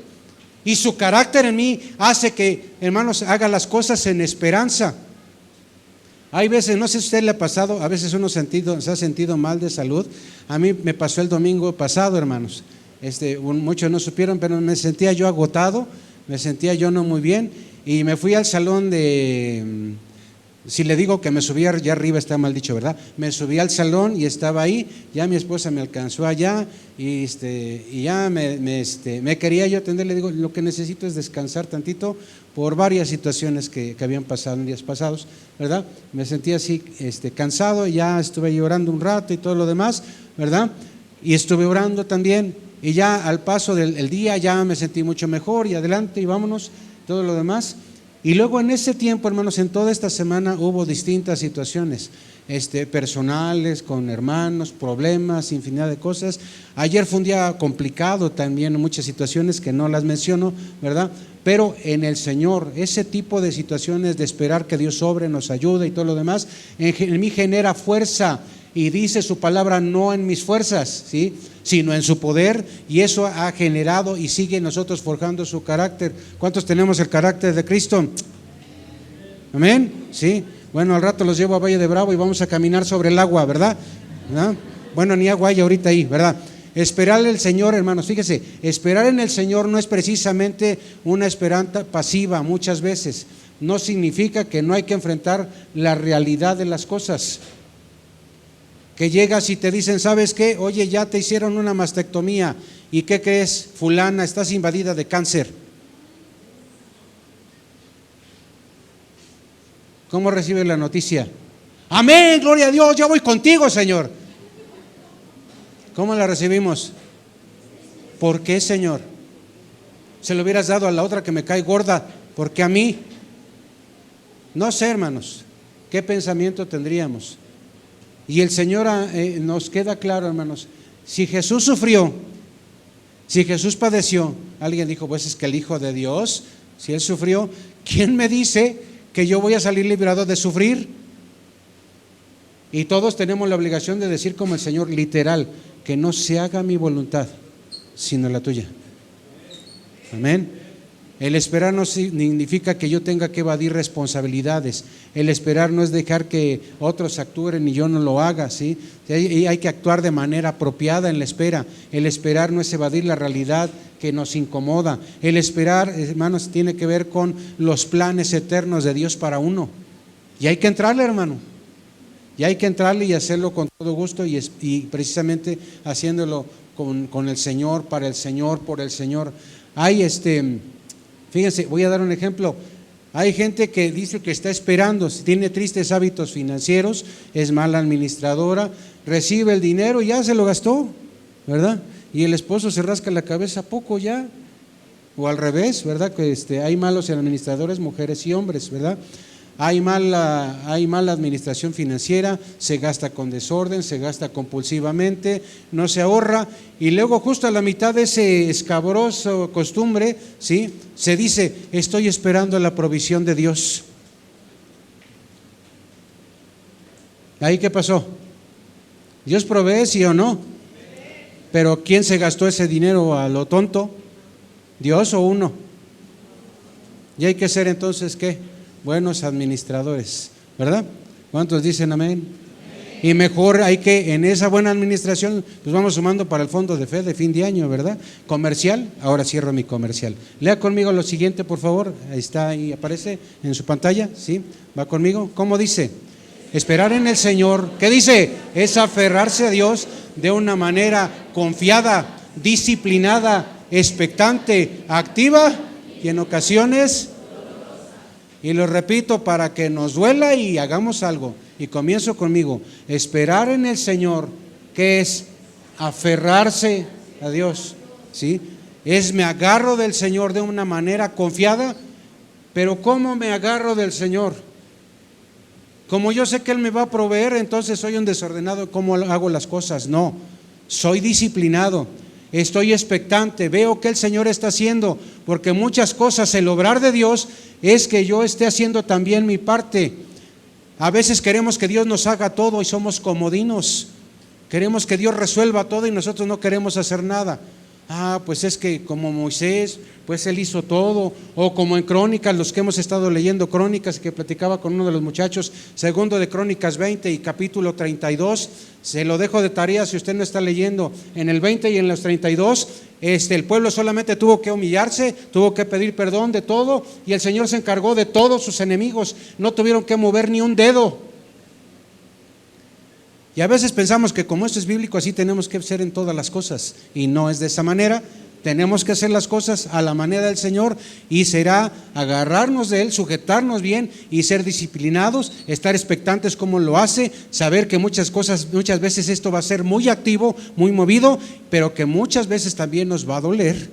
Y su carácter en mí hace que, hermanos, haga las cosas en esperanza. Hay veces, no sé si a usted le ha pasado, a veces uno se ha sentido mal de salud. A mí me pasó el domingo pasado, hermanos. Muchos no supieron, pero me sentía yo agotado, me sentía yo no muy bien. Y me fui al salón de Si le digo que me subí ya arriba está mal dicho, ¿verdad? Me subí al salón y estaba ahí, ya mi esposa me alcanzó allá y ya me quería yo atender. Le digo, lo que necesito es descansar tantito por varias situaciones que habían pasado en días pasados, ¿verdad? Me sentía así cansado, ya estuve llorando un rato y todo lo demás, ¿verdad? Y estuve orando también y ya al paso del día ya me sentí mucho mejor y adelante y vámonos, todo lo demás. Y luego en ese tiempo, hermanos, en toda esta semana hubo distintas situaciones personales, con hermanos, problemas, infinidad de cosas. Ayer fue un día complicado también, muchas situaciones que no las menciono, ¿verdad? Pero en el Señor, ese tipo de situaciones de esperar que Dios obre, nos ayude y todo lo demás, en mí genera fuerza. Y dice su palabra, no en mis fuerzas, ¿sí?, sino en su poder, y eso ha generado y sigue en nosotros forjando su carácter. ¿Cuántos tenemos el carácter de Cristo? Amén, sí. Bueno, al rato los llevo a Valle de Bravo y vamos a caminar sobre el agua, ¿verdad? ¿No? Bueno, ni agua hay ahorita ahí, ¿verdad? Esperar en el Señor, hermanos, fíjese, esperar en el Señor no es precisamente una esperanza pasiva. Muchas veces no significa que no hay que enfrentar la realidad de las cosas. Que llegas y te dicen, ¿sabes qué? Oye, ya te hicieron una mastectomía. ¿Y qué crees? Fulana, estás invadida de cáncer. ¿Cómo recibes la noticia? Amén, gloria a Dios, ya voy contigo, Señor. ¿Cómo la recibimos? ¿Por qué, Señor? Se lo hubieras dado a la otra que me cae gorda, ¿por qué a mí? No sé, hermanos, ¿qué pensamiento tendríamos? Y el Señor nos queda claro, hermanos, si Jesús sufrió, si Jesús padeció, alguien dijo, pues es que el Hijo de Dios, si Él sufrió, ¿quién me dice que yo voy a salir librado de sufrir? Y todos tenemos la obligación de decir como el Señor, literal, que no se haga mi voluntad, sino la tuya. Amén. El esperar no significa que yo tenga que evadir responsabilidades. El esperar no es dejar que otros actúen y yo no lo haga, ¿sí? Hay que actuar de manera apropiada en la espera. El esperar no es evadir la realidad que nos incomoda. El esperar, hermanos, tiene que ver con los planes eternos de Dios para uno. Y hay que entrarle, hermano. Y hay que entrarle y hacerlo con todo gusto y precisamente haciéndolo con el Señor, para el Señor, por el Señor. Hay fíjense, voy a dar un ejemplo. Hay gente que dice que está esperando, tiene tristes hábitos financieros, es mala administradora, recibe el dinero y ya se lo gastó, ¿verdad? Y el esposo se rasca la cabeza, poco ya, o al revés, ¿verdad? Que hay malos administradores, mujeres y hombres, ¿verdad? Hay mala administración financiera, se gasta con desorden, se gasta compulsivamente, no se ahorra, y luego justo a la mitad de ese escabroso costumbre, ¿sí?, se dice, estoy esperando la provisión de Dios. ¿Ahí qué pasó? ¿Dios provee, sí o no? Pero ¿quién se gastó ese dinero a lo tonto? ¿Dios o uno? Y hay que ser entonces, ¿qué? Buenos administradores, ¿verdad? ¿Cuántos dicen amén? Y mejor hay que, en esa buena administración, pues vamos sumando para el fondo de fe de fin de año, ¿verdad? Comercial, ahora cierro mi comercial. Lea conmigo lo siguiente, por favor. Ahí está, ahí aparece en su pantalla, ¿sí? ¿Va conmigo? ¿Cómo dice? Esperar en el Señor, ¿qué dice? Es aferrarse a Dios de una manera confiada, disciplinada, expectante, activa y en ocasiones, y lo repito para que nos duela y hagamos algo. Y comienzo conmigo, esperar en el Señor, que es aferrarse a Dios, ¿sí? Me agarro del Señor de una manera confiada, pero ¿cómo me agarro del Señor? Como yo sé que Él me va a proveer, entonces soy un desordenado, ¿cómo hago las cosas? No, soy disciplinado, estoy expectante, veo que el Señor está haciendo, porque muchas cosas, el obrar de Dios es que yo esté haciendo también mi parte. A veces queremos que Dios nos haga todo y somos comodinos. Queremos que Dios resuelva todo y nosotros no queremos hacer nada. Pues es que como Moisés, pues él hizo todo. O como en Crónicas, los que hemos estado leyendo Crónicas, que platicaba con uno de los muchachos, segundo de Crónicas 20 y capítulo 32, se lo dejo de tarea si usted no está leyendo. En el 20 y en los 32, El pueblo solamente tuvo que humillarse, tuvo que pedir perdón de todo, y el Señor se encargó de todos sus enemigos. No tuvieron que mover ni un dedo. Y a veces pensamos que como esto es bíblico, así tenemos que ser en todas las cosas, y no es de esa manera. Tenemos que hacer las cosas a la manera del Señor, y será agarrarnos de Él, sujetarnos bien y ser disciplinados, estar expectantes como lo hace, saber que muchas veces esto va a ser muy activo, muy movido, pero que muchas veces también nos va a doler.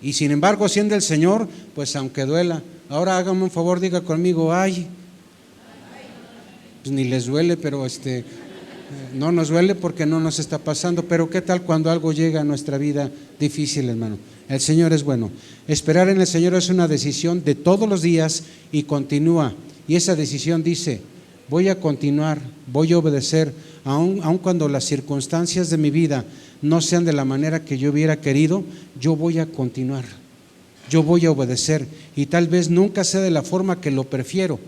Y sin embargo, siendo el Señor, pues aunque duela. Ahora hágame un favor, diga conmigo, ay. Pues ni les duele, pero no nos duele porque no nos está pasando, pero ¿qué tal cuando algo llega a nuestra vida difícil, hermano? El Señor es bueno. Esperar en el Señor es una decisión de todos los días y continúa. Y esa decisión dice, voy a continuar, voy a obedecer, aun cuando las circunstancias de mi vida no sean de la manera que yo hubiera querido, yo voy a continuar, yo voy a obedecer. Y tal vez nunca sea de la forma que lo prefiero,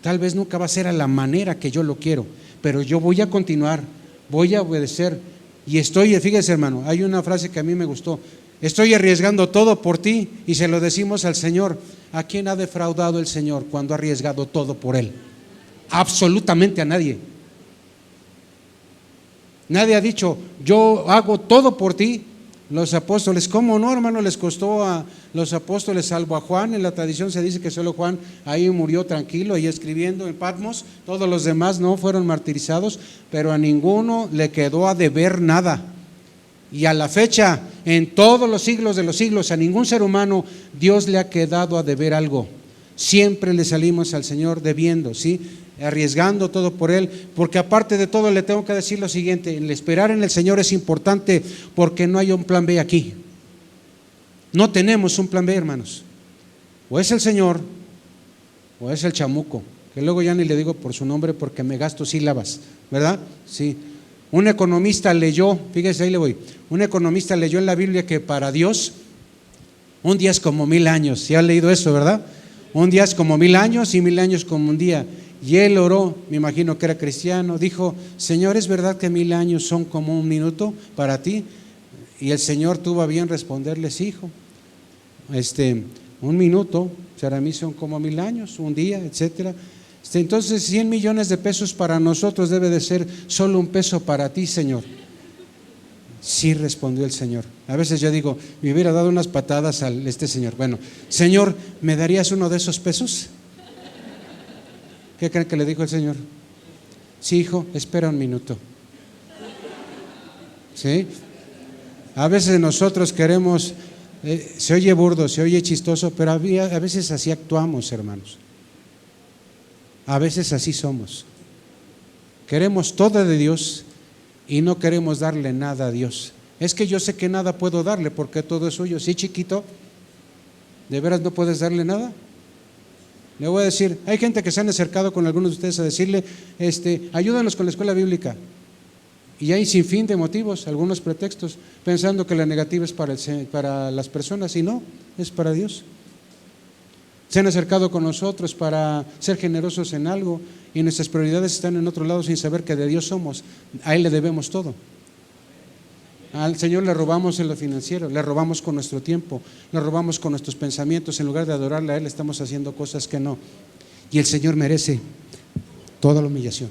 tal vez nunca va a ser a la manera que yo lo quiero, pero yo voy a continuar, voy a obedecer. Y fíjese hermano, hay una frase que a mí me gustó: estoy arriesgando todo por ti, y se lo decimos al Señor. ¿A quién ha defraudado el Señor cuando ha arriesgado todo por Él? Absolutamente a nadie. Nadie ha dicho, yo hago todo por ti. Los apóstoles, ¿cómo no, hermano? Les costó a los apóstoles, salvo a Juan. En la tradición se dice que solo Juan ahí murió tranquilo, ahí escribiendo en Patmos. Todos los demás no fueron martirizados, pero a ninguno le quedó a deber nada. Y a la fecha, en todos los siglos de los siglos, a ningún ser humano Dios le ha quedado a deber algo. Siempre le salimos al Señor debiendo, ¿sí? Arriesgando todo por Él, porque aparte de todo le tengo que decir lo siguiente: el esperar en el Señor es importante, porque no hay un plan B aquí. No tenemos un plan B, hermanos. O es el Señor o es el chamuco, que luego ya ni le digo por su nombre porque me gasto sílabas, ¿verdad? Sí. Un economista leyó, fíjese, ahí le voy. Un economista leyó en la Biblia que para Dios un día es como 1000 años. ¿Sí ha leído eso, verdad? Un día es como 1000 años y 1000 años como un día. Y él oró, me imagino que era cristiano, dijo: Señor, ¿es verdad que 1000 años son como un minuto para ti? Y el Señor tuvo a bien responderle: sí, hijo, un minuto para mí son como 1000 años, un día, etcétera. Entonces 100 millones de pesos para nosotros debe de ser solo un peso para ti, Señor. Sí, respondió el Señor. A veces yo digo, me hubiera dado unas patadas a Señor. Bueno, Señor, ¿me darías uno de esos pesos? ¿Qué creen que le dijo el Señor? Sí, hijo, espera un minuto. ¿Sí? A veces nosotros queremos, se oye burdo, se oye chistoso, pero a veces así actuamos, hermanos. A veces así somos. Queremos todo de Dios y no queremos darle nada a Dios. Es que yo sé que nada puedo darle porque todo es suyo. Sí, chiquito, ¿de veras no puedes darle nada? Le voy a decir, hay gente que se han acercado con algunos de ustedes a decirle, ayúdanos con la escuela bíblica. Y hay sin fin de motivos, algunos pretextos, pensando que la negativa es para las personas, y no, es para Dios. Se han acercado con nosotros para ser generosos en algo, y nuestras prioridades están en otro lado sin saber que de Dios somos. A Él le debemos todo. Al Señor le robamos en lo financiero, le robamos con nuestro tiempo, le robamos con nuestros pensamientos. En lugar de adorarle a Él, estamos haciendo cosas que no. Y el Señor merece toda la humillación,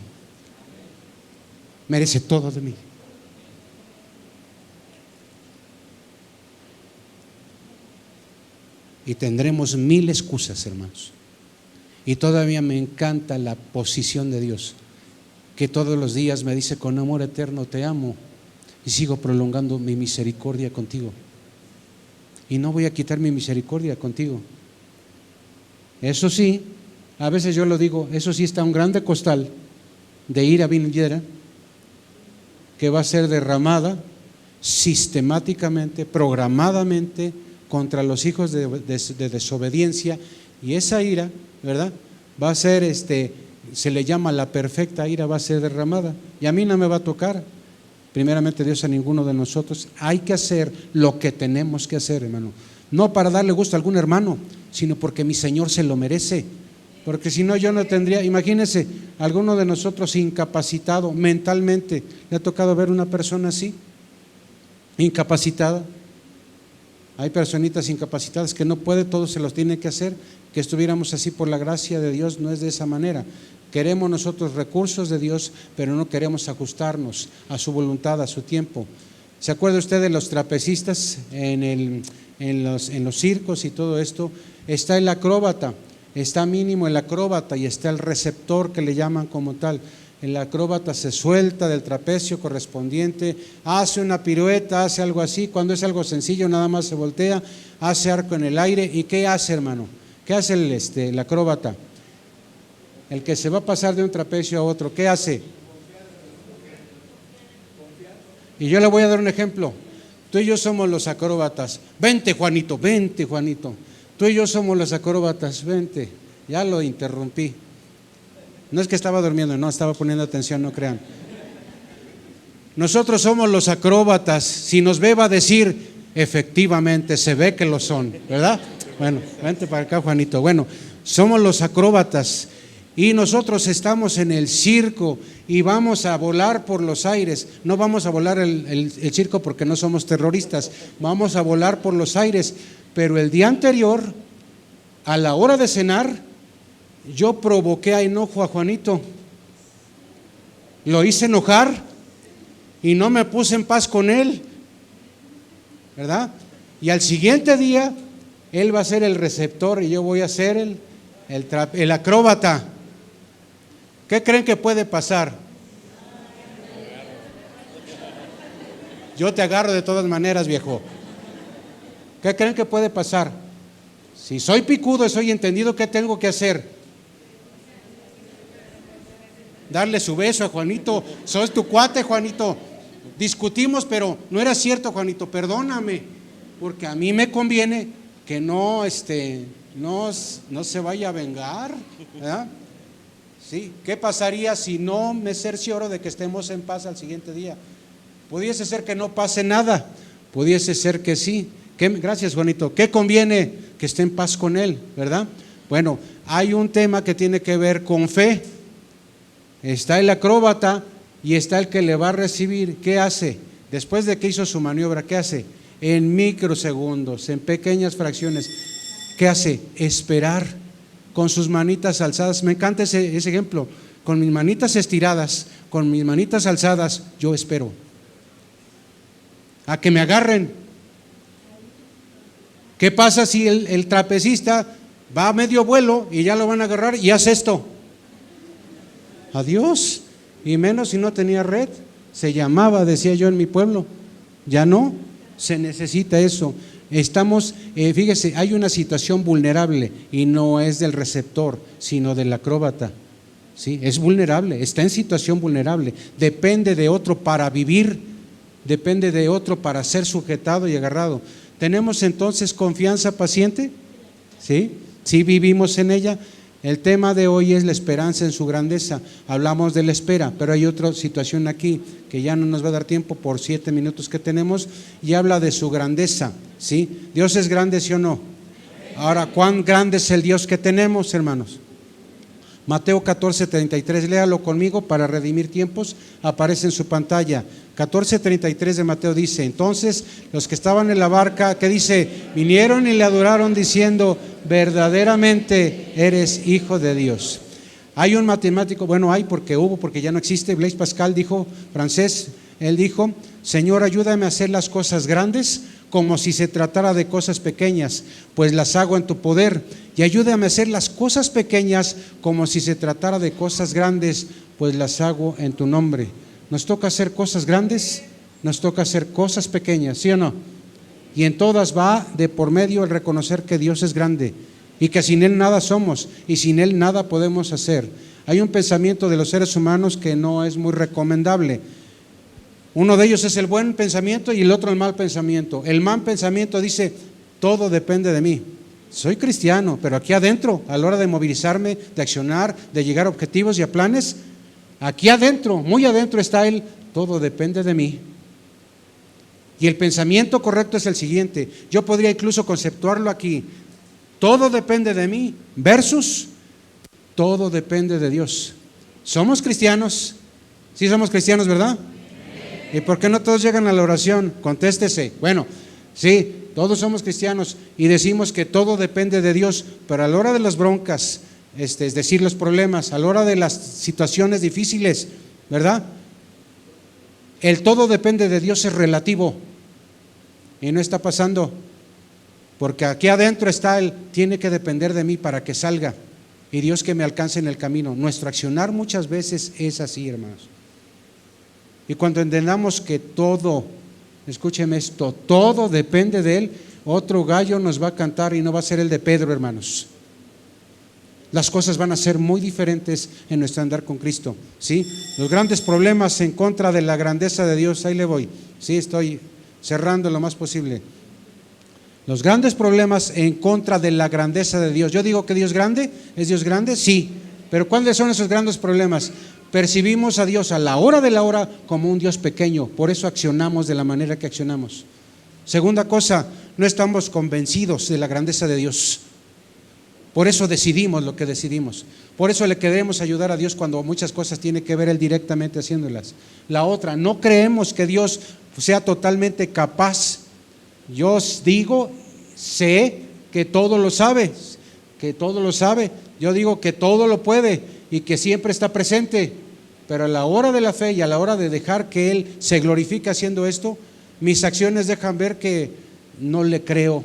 merece todo de mí. Y tendremos 1000 excusas, hermanos. Y todavía me encanta la posición de Dios, que todos los días me dice: con amor eterno te amo y sigo prolongando mi misericordia contigo. Y no voy a quitar mi misericordia contigo. Eso sí, a veces yo lo digo, eso sí, está un grande costal de ira venidera que va a ser derramada sistemáticamente, programadamente contra los hijos de desobediencia. Y esa ira, ¿verdad?, va a ser, se le llama la perfecta ira, va a ser derramada. Y a mí no me va a tocar, primeramente Dios, a ninguno de nosotros. Hay que hacer lo que tenemos que hacer, hermano. No para darle gusto a algún hermano, sino porque mi Señor se lo merece. Porque si no, yo no tendría, imagínense, alguno de nosotros incapacitado mentalmente. ¿Le ha tocado ver una persona así? incapacitada. Hay personitas incapacitadas que no puede, todos se los tiene que hacer. Que estuviéramos así por la gracia de Dios no es de esa manera. Queremos nosotros recursos de Dios, pero no queremos ajustarnos a su voluntad, a su tiempo. ¿Se acuerda usted de los trapecistas en los circos y todo esto? Está el acróbata, está mínimo el acróbata y está el receptor que le llaman como tal. El acróbata se suelta del trapecio correspondiente, hace una pirueta, hace algo así. Cuando es algo sencillo, nada más se voltea, hace arco en el aire. ¿Y qué hace, hermano? ¿Qué hace el acróbata? El que se va a pasar de un trapecio a otro, ¿qué hace? Y yo le voy a dar un ejemplo. Tú y yo somos los acróbatas. Vente, Juanito, vente, Juanito. Tú y yo somos los acróbatas, vente. Ya lo interrumpí. No es que estaba durmiendo, no, estaba poniendo atención, no crean. Nosotros somos los acróbatas. Si nos ve va a decir, efectivamente, se ve que lo son, ¿verdad? Bueno, vente para acá, Juanito. Bueno, somos los acróbatas y nosotros estamos en el circo y vamos a volar por los aires. No vamos a volar el circo porque no somos terroristas, vamos a volar por los aires. Pero el día anterior, a la hora de cenar, yo provoqué a enojo a Juanito, lo hice enojar y no me puse en paz con él, ¿verdad? Y al siguiente día, él va a ser el receptor y yo voy a ser el acróbata. ¿Qué creen que puede pasar? Yo te agarro de todas maneras, viejo. ¿Qué creen que puede pasar? Si soy picudo y soy entendido, ¿qué tengo que hacer? Darle su beso a Juanito. Soy tu cuate, Juanito. Discutimos, pero no era cierto, Juanito, perdóname, porque a mí me conviene que no se vaya a vengar, ¿verdad? Sí. ¿Qué pasaría si no me cercioro de que estemos en paz al siguiente día? Pudiese ser que no pase nada, pudiese ser que sí. Gracias, Juanito. ¿Qué conviene? Que esté en paz con él, ¿verdad? Bueno, hay un tema que tiene que ver con fe. Está el acróbata y está el que le va a recibir. ¿Qué hace? Después de que hizo su maniobra, ¿qué hace? En microsegundos, en pequeñas fracciones. ¿Qué hace? Esperar con sus manitas alzadas. Me encanta ese ejemplo. Con mis manitas estiradas, con mis manitas alzadas, yo espero a que me agarren. ¿Qué pasa si el trapecista va a medio vuelo y ya lo van a agarrar y hace esto? Adiós. Y menos si no tenía red. Se llamaba, decía yo en mi pueblo. Ya no, se necesita eso. Estamos, fíjese, hay una situación vulnerable y no es del receptor, sino del acróbata. ¿Sí? Es vulnerable, está en situación vulnerable. Depende de otro para vivir, depende de otro para ser sujetado y agarrado. ¿Tenemos entonces confianza paciente? ¿Sí? ¿Sí vivimos en ella? El tema de hoy es la esperanza en su grandeza. Hablamos de la espera, pero hay otra situación aquí que ya no nos va a dar tiempo por 7 minutos que tenemos, y habla de su grandeza. ¿Sí? ¿Dios es grande, sí o no? Ahora, ¿cuán grande es el Dios que tenemos, hermanos? Mateo 14:33, léalo conmigo para redimir tiempos, aparece en su pantalla. 14:33 de Mateo dice: entonces los que estaban en la barca, ¿qué dice? Vinieron y le adoraron diciendo: verdaderamente eres hijo de Dios. Hay un matemático, porque ya no existe, Blaise Pascal dijo, francés, él dijo: Señor, ayúdame a hacer las cosas grandes como si se tratara de cosas pequeñas, pues las hago en tu poder, y ayúdame a hacer las cosas pequeñas como si se tratara de cosas grandes, pues las hago en tu nombre. Nos toca hacer cosas grandes, nos toca hacer cosas pequeñas, ¿sí o no? Y en todas va de por medio el reconocer que Dios es grande y que sin Él nada somos y sin Él nada podemos hacer. Hay un pensamiento de los seres humanos que no es muy recomendable. Uno de ellos es el buen pensamiento y el otro el mal pensamiento. El mal pensamiento dice: todo depende de mí. Soy cristiano, pero aquí adentro, a la hora de movilizarme, de accionar, de llegar a objetivos y a planes, aquí adentro, muy adentro está el todo depende de mí. Y el pensamiento correcto es el siguiente. Yo podría incluso conceptuarlo aquí: todo depende de mí versus todo depende de Dios. ¿Somos cristianos? Sí somos cristianos, ¿verdad? ¿Y por qué no todos llegan a la oración? Contéstese. Bueno, sí, todos somos cristianos y decimos que todo depende de Dios, pero a la hora de las broncas, es decir, los problemas, a la hora de las situaciones difíciles, ¿verdad? El todo depende de Dios es relativo y no está pasando, porque aquí adentro está el tiene que depender de mí para que salga y Dios que me alcance en el camino. Nuestro accionar muchas veces es así, hermanos. Y cuando entendamos que todo, escúcheme esto, todo depende de Él, otro gallo nos va a cantar y no va a ser el de Pedro, hermanos. Las cosas van a ser muy diferentes en nuestro andar con Cristo, ¿sí? Los grandes problemas en contra de la grandeza de Dios, ahí le voy, sí, estoy cerrando lo más posible. Los grandes problemas en contra de la grandeza de Dios. Yo digo que Dios grande, ¿es Dios grande? Sí, pero ¿cuáles son esos grandes problemas? Percibimos a Dios a la hora de la hora como un Dios pequeño, por eso accionamos de la manera que accionamos. Segunda cosa, no estamos convencidos de la grandeza de Dios. Por eso decidimos lo que decidimos. Por eso le queremos ayudar a Dios cuando muchas cosas tiene que ver Él directamente haciéndolas. La otra, no creemos que Dios sea totalmente capaz. Yo os digo, sé que todo lo sabe, Yo digo que todo lo puede y que siempre está presente. Pero a la hora de la fe y a la hora de dejar que Él se glorifique haciendo esto, mis acciones dejan ver que no le creo.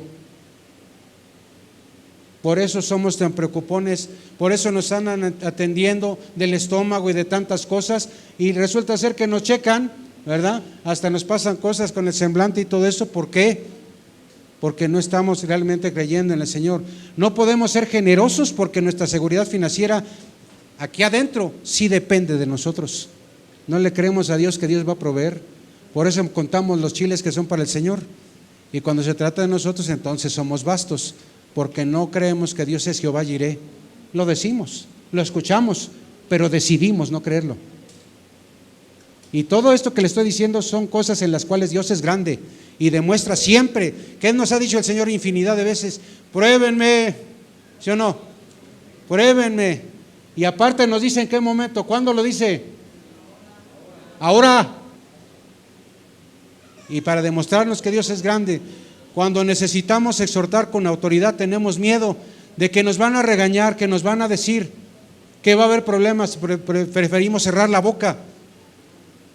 Por eso somos tan preocupones, por eso nos andan atendiendo del estómago y de tantas cosas y resulta ser que nos checan, ¿verdad? Hasta nos pasan cosas con el semblante y todo eso. ¿Por qué? Porque no estamos realmente creyendo en el Señor. No podemos ser generosos porque nuestra seguridad financiera aquí adentro sí depende de nosotros. No le creemos a Dios que Dios va a proveer. Por eso contamos los chiles que son para el Señor. Y cuando se trata de nosotros, entonces somos vastos. Porque no creemos que Dios es Jehová Jireh. Lo decimos, lo escuchamos, pero decidimos no creerlo. Y todo esto que le estoy diciendo son cosas en las cuales Dios es grande y demuestra siempre que Él nos ha dicho el Señor infinidad de veces: pruébenme, ¿sí o no? Pruébenme. Y aparte nos dice en qué momento. ¿Cuándo lo dice? Ahora. Y para demostrarnos que Dios es grande, cuando necesitamos exhortar con autoridad, tenemos miedo de que nos van a regañar, que nos van a decir que va a haber problemas, preferimos cerrar la boca.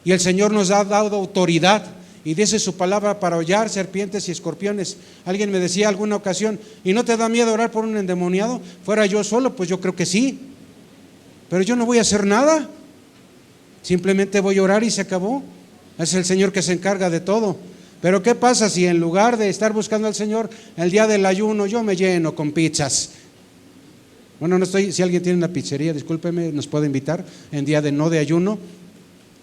Y el Señor nos ha dado autoridad y dice su palabra para hollar serpientes y escorpiones. Alguien me decía alguna ocasión: ¿y no te da miedo orar por un endemoniado? Fuera yo solo, pues yo creo que sí, pero yo no voy a hacer nada, simplemente voy a orar y se acabó. Es el Señor que se encarga de todo. Pero ¿qué pasa si en lugar de estar buscando al Señor el día del ayuno yo me lleno con pizzas? Bueno, no estoy, si alguien tiene una pizzería, discúlpeme, nos puede invitar en día de no de ayuno.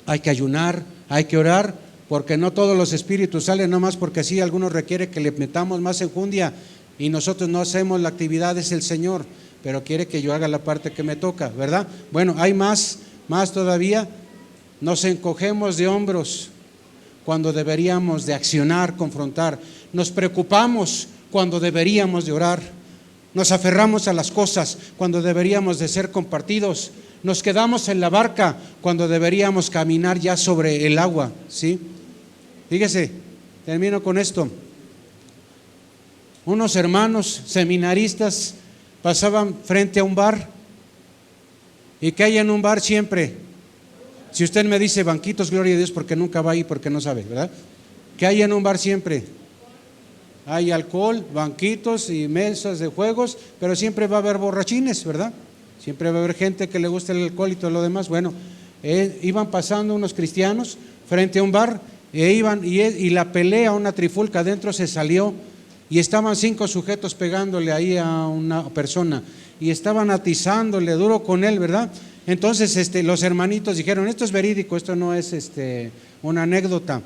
Hay que ayunar, hay que orar, porque no todos los espíritus salen nomás porque sí, algunos requiere que le metamos más enjundia y nosotros no hacemos la actividad, es el Señor, pero quiere que yo haga la parte que me toca, ¿verdad? Bueno, hay más todavía. Nos encogemos de hombros cuando deberíamos de accionar, confrontar. Nos preocupamos cuando deberíamos de orar. Nos aferramos a las cosas cuando deberíamos de ser compartidos. Nos quedamos en la barca cuando deberíamos caminar ya sobre el agua, ¿sí? Fíjese, termino con esto. Unos hermanos seminaristas pasaban frente a un bar. ¿Y qué hay en un bar siempre? Si usted me dice banquitos, gloria a Dios, porque nunca va ahí, porque no sabe, ¿verdad? ¿Qué hay en un bar siempre? Hay alcohol, banquitos y mesas de juegos, pero siempre va a haber borrachines, ¿verdad? Siempre va a haber gente que le gusta el alcohol y todo lo demás. Bueno, iban pasando unos cristianos frente a un bar y la pelea, una trifulca adentro se salió y estaban 5 sujetos pegándole ahí a una persona y estaban atizándole duro con él, ¿verdad? Entonces los hermanitos dijeron: esto es verídico, esto no es una anécdota,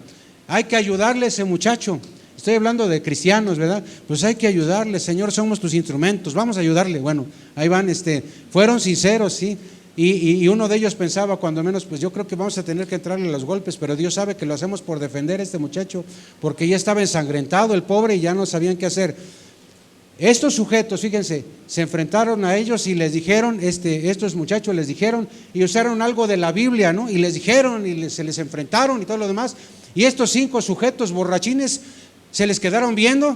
hay que ayudarle a ese muchacho. Estoy hablando de cristianos, ¿verdad? Pues hay que ayudarle, Señor, somos tus instrumentos, vamos a ayudarle. Bueno, ahí van, fueron sinceros, ¿sí? Y uno de ellos pensaba, cuando menos, pues yo creo que vamos a tener que entrarle a los golpes, pero Dios sabe que lo hacemos por defender a este muchacho, porque ya estaba ensangrentado el pobre y ya no sabían qué hacer. Estos sujetos, fíjense, se enfrentaron a ellos y les dijeron, estos muchachos les dijeron, y usaron algo de la Biblia, ¿no? Y les dijeron, se les enfrentaron y todo lo demás. Y estos 5 sujetos borrachines se les quedaron viendo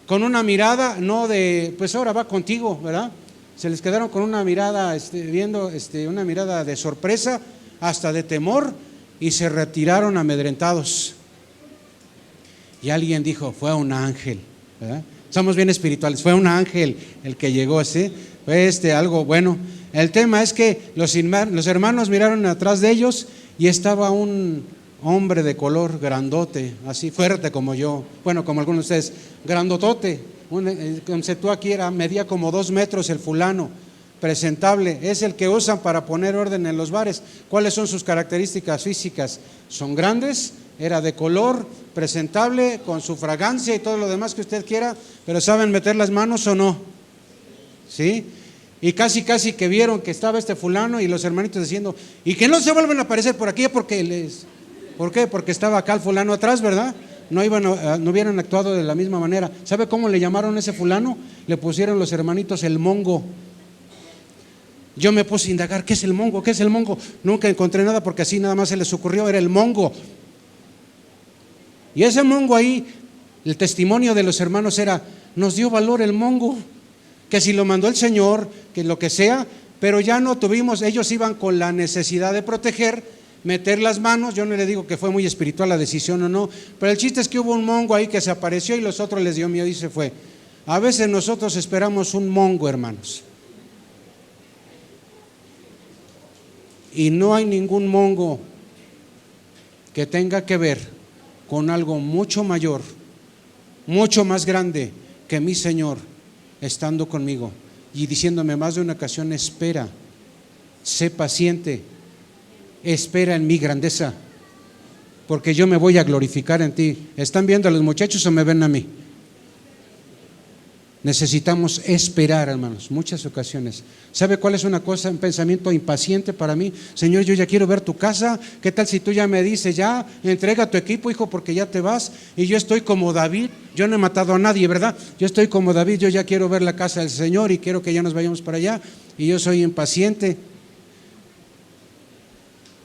con una mirada, no de, pues ahora va contigo, ¿verdad? Se les quedaron con una mirada, viendo, una mirada de sorpresa, hasta de temor, y se retiraron amedrentados. Y alguien dijo, fue un ángel, ¿verdad? Somos bien espirituales, fue un ángel el que llegó, ¿sí? Fue algo bueno. El tema es que los hermanos miraron atrás de ellos y estaba un hombre de color grandote, así fuerte como yo, bueno, como algunos de ustedes, grandotote, concepto aquí medía como 2 metros el fulano, presentable, es el que usan para poner orden en los bares. ¿Cuáles son sus características físicas? Son grandes, era de color, presentable, con su fragancia y todo lo demás que usted quiera, pero ¿saben meter las manos o no? ¿Sí? Y casi que vieron que estaba este fulano y los hermanitos diciendo, y que no se vuelven a aparecer por aquí porque ¿por qué? Porque estaba acá el fulano atrás, ¿verdad? No hubieran actuado de la misma manera. ¿Sabe cómo le llamaron a ese fulano? Le pusieron los hermanitos el mongo. Yo me puse a indagar, ¿qué es el mongo? ¿Qué es el mongo? Nunca encontré nada porque así nada más se les ocurrió, era el mongo. Y ese mongo ahí, el testimonio de los hermanos era, nos dio valor el mongo, que si lo mandó el Señor, que lo que sea, pero ya no tuvimos, ellos iban con la necesidad de proteger, meter las manos. Yo no le digo que fue muy espiritual la decisión o no, pero el chiste es que hubo un mongo ahí que se apareció y los otros les dio miedo y se fue. A veces nosotros esperamos un mongo, hermanos, y no hay ningún mongo que tenga que ver con algo mucho mayor, mucho más grande que mi Señor estando conmigo y diciéndome más de una ocasión, espera, sé paciente, espera en mi grandeza, porque yo me voy a glorificar en ti. ¿Están viendo a los muchachos o me ven a mí? Necesitamos esperar, hermanos, muchas ocasiones. ¿Sabe cuál es una cosa, un pensamiento impaciente para mí? Señor, yo ya quiero ver tu casa. ¿Qué tal si tú ya me dices, ya entrega tu equipo, hijo, porque ya te vas? Y yo estoy como David, yo no he matado a nadie, ¿verdad? Yo estoy como David, yo ya quiero ver la casa del Señor y quiero que ya nos vayamos para allá. Y yo soy impaciente.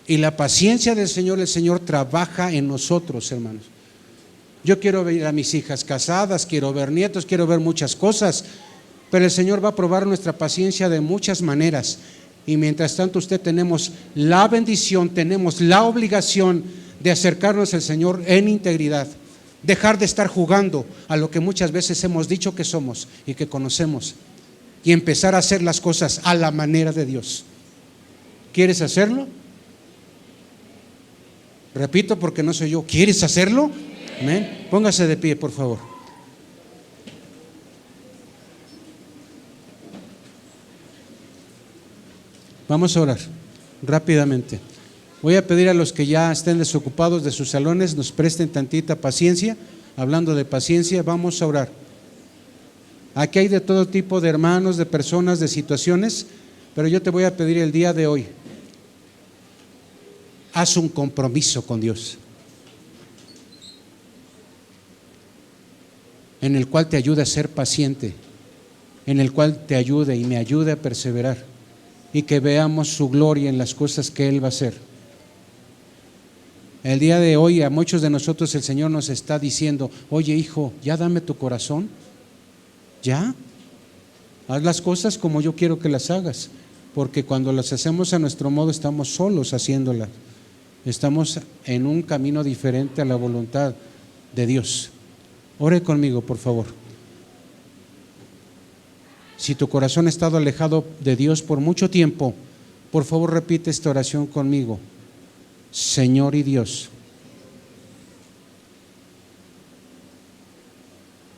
Y la paciencia del Señor, el Señor trabaja en nosotros, hermanos. Yo quiero ver a mis hijas casadas, quiero ver nietos, quiero ver muchas cosas, pero el Señor va a probar nuestra paciencia de muchas maneras. Y mientras tanto tenemos la bendición, tenemos la obligación de acercarnos al Señor en integridad, dejar de estar jugando a lo que muchas veces hemos dicho que somos y que conocemos, y empezar a hacer las cosas a la manera de Dios. ¿Quieres hacerlo? Repito porque no soy yo. ¿Quieres hacerlo? Amén. Póngase de pie, por favor. Vamos a orar rápidamente. Voy a pedir a los que ya estén desocupados de sus salones, nos presten tantita paciencia. Hablando de paciencia, vamos a orar. Aquí hay de todo tipo de hermanos, de personas, de situaciones, pero yo te voy a pedir el día de hoy, haz un compromiso con Dios, en el cual te ayude a ser paciente, en el cual te ayude y me ayude a perseverar y que veamos su gloria en las cosas que Él va a hacer. El día de hoy a muchos de nosotros el Señor nos está diciendo, oye hijo, ya dame tu corazón, ya, haz las cosas como yo quiero que las hagas, porque cuando las hacemos a nuestro modo estamos solos haciéndolas, estamos en un camino diferente a la voluntad de Dios. Ore conmigo, por favor. Si tu corazón ha estado alejado de Dios por mucho tiempo, por favor repite esta oración conmigo. Señor y Dios,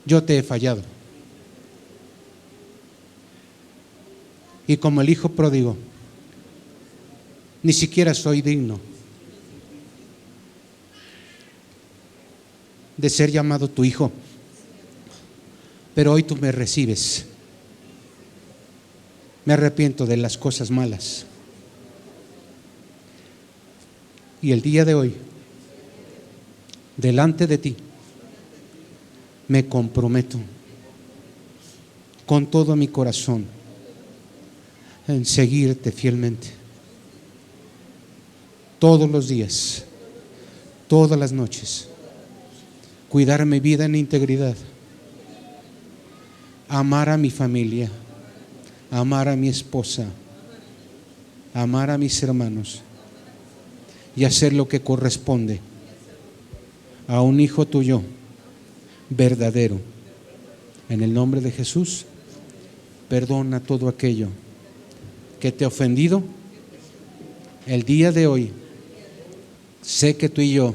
yo te he fallado. Y como el hijo pródigo, ni siquiera soy digno de ser llamado tu hijo, pero hoy tú me recibes. Me arrepiento de las cosas malas y el día de hoy delante de ti me comprometo con todo mi corazón en seguirte fielmente. Todos los días, todas las noches, cuidar mi vida en integridad, amar a mi familia, amar a mi esposa, amar a mis hermanos y hacer lo que corresponde a un hijo tuyo verdadero. En el nombre de Jesús, perdona todo aquello que te ha ofendido. El día de hoy sé que tú y yo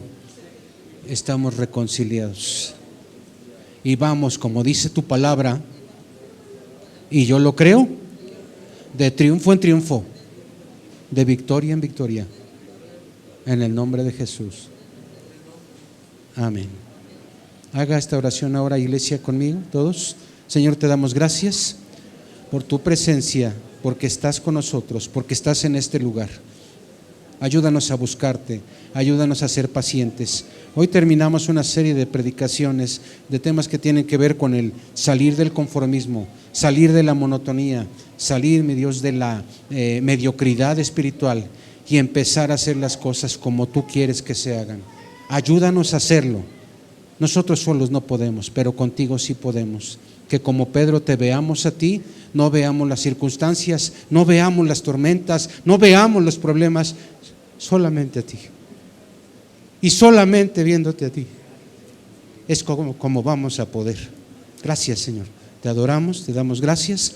estamos reconciliados y vamos, como dice tu palabra, y yo lo creo, de triunfo en triunfo, de victoria en victoria, en el nombre de Jesús. Amén. Haga esta oración ahora, iglesia, conmigo, todos. Señor, te damos gracias por tu presencia, porque estás con nosotros, porque estás en este lugar. Ayúdanos a buscarte, ayúdanos a ser pacientes. Hoy terminamos una serie de predicaciones de temas que tienen que ver con el salir del conformismo, salir de la monotonía, salir, mi Dios, de la mediocridad espiritual y empezar a hacer las cosas como tú quieres que se hagan. Ayúdanos a hacerlo. Nosotros solos no podemos, pero contigo sí podemos. Que como Pedro te veamos a ti, no veamos las circunstancias, no veamos las tormentas, no veamos los problemas, solamente a ti. Y solamente viéndote a ti es como vamos a poder. Gracias, Señor. Te adoramos, te damos gracias.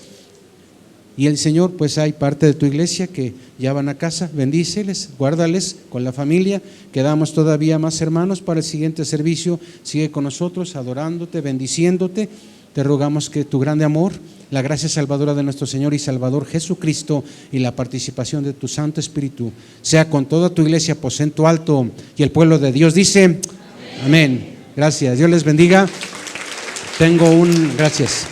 Y el Señor, pues hay parte de tu iglesia que ya van a casa, bendíceles, guárdales con la familia. Quedamos todavía más hermanos para el siguiente servicio. Sigue con nosotros, adorándote, bendiciéndote. Te rogamos que tu grande amor, la gracia salvadora de nuestro Señor y Salvador Jesucristo y la participación de tu Santo Espíritu sea con toda tu iglesia, aposento alto, y el pueblo de Dios dice amén. Gracias, Dios les bendiga. Gracias.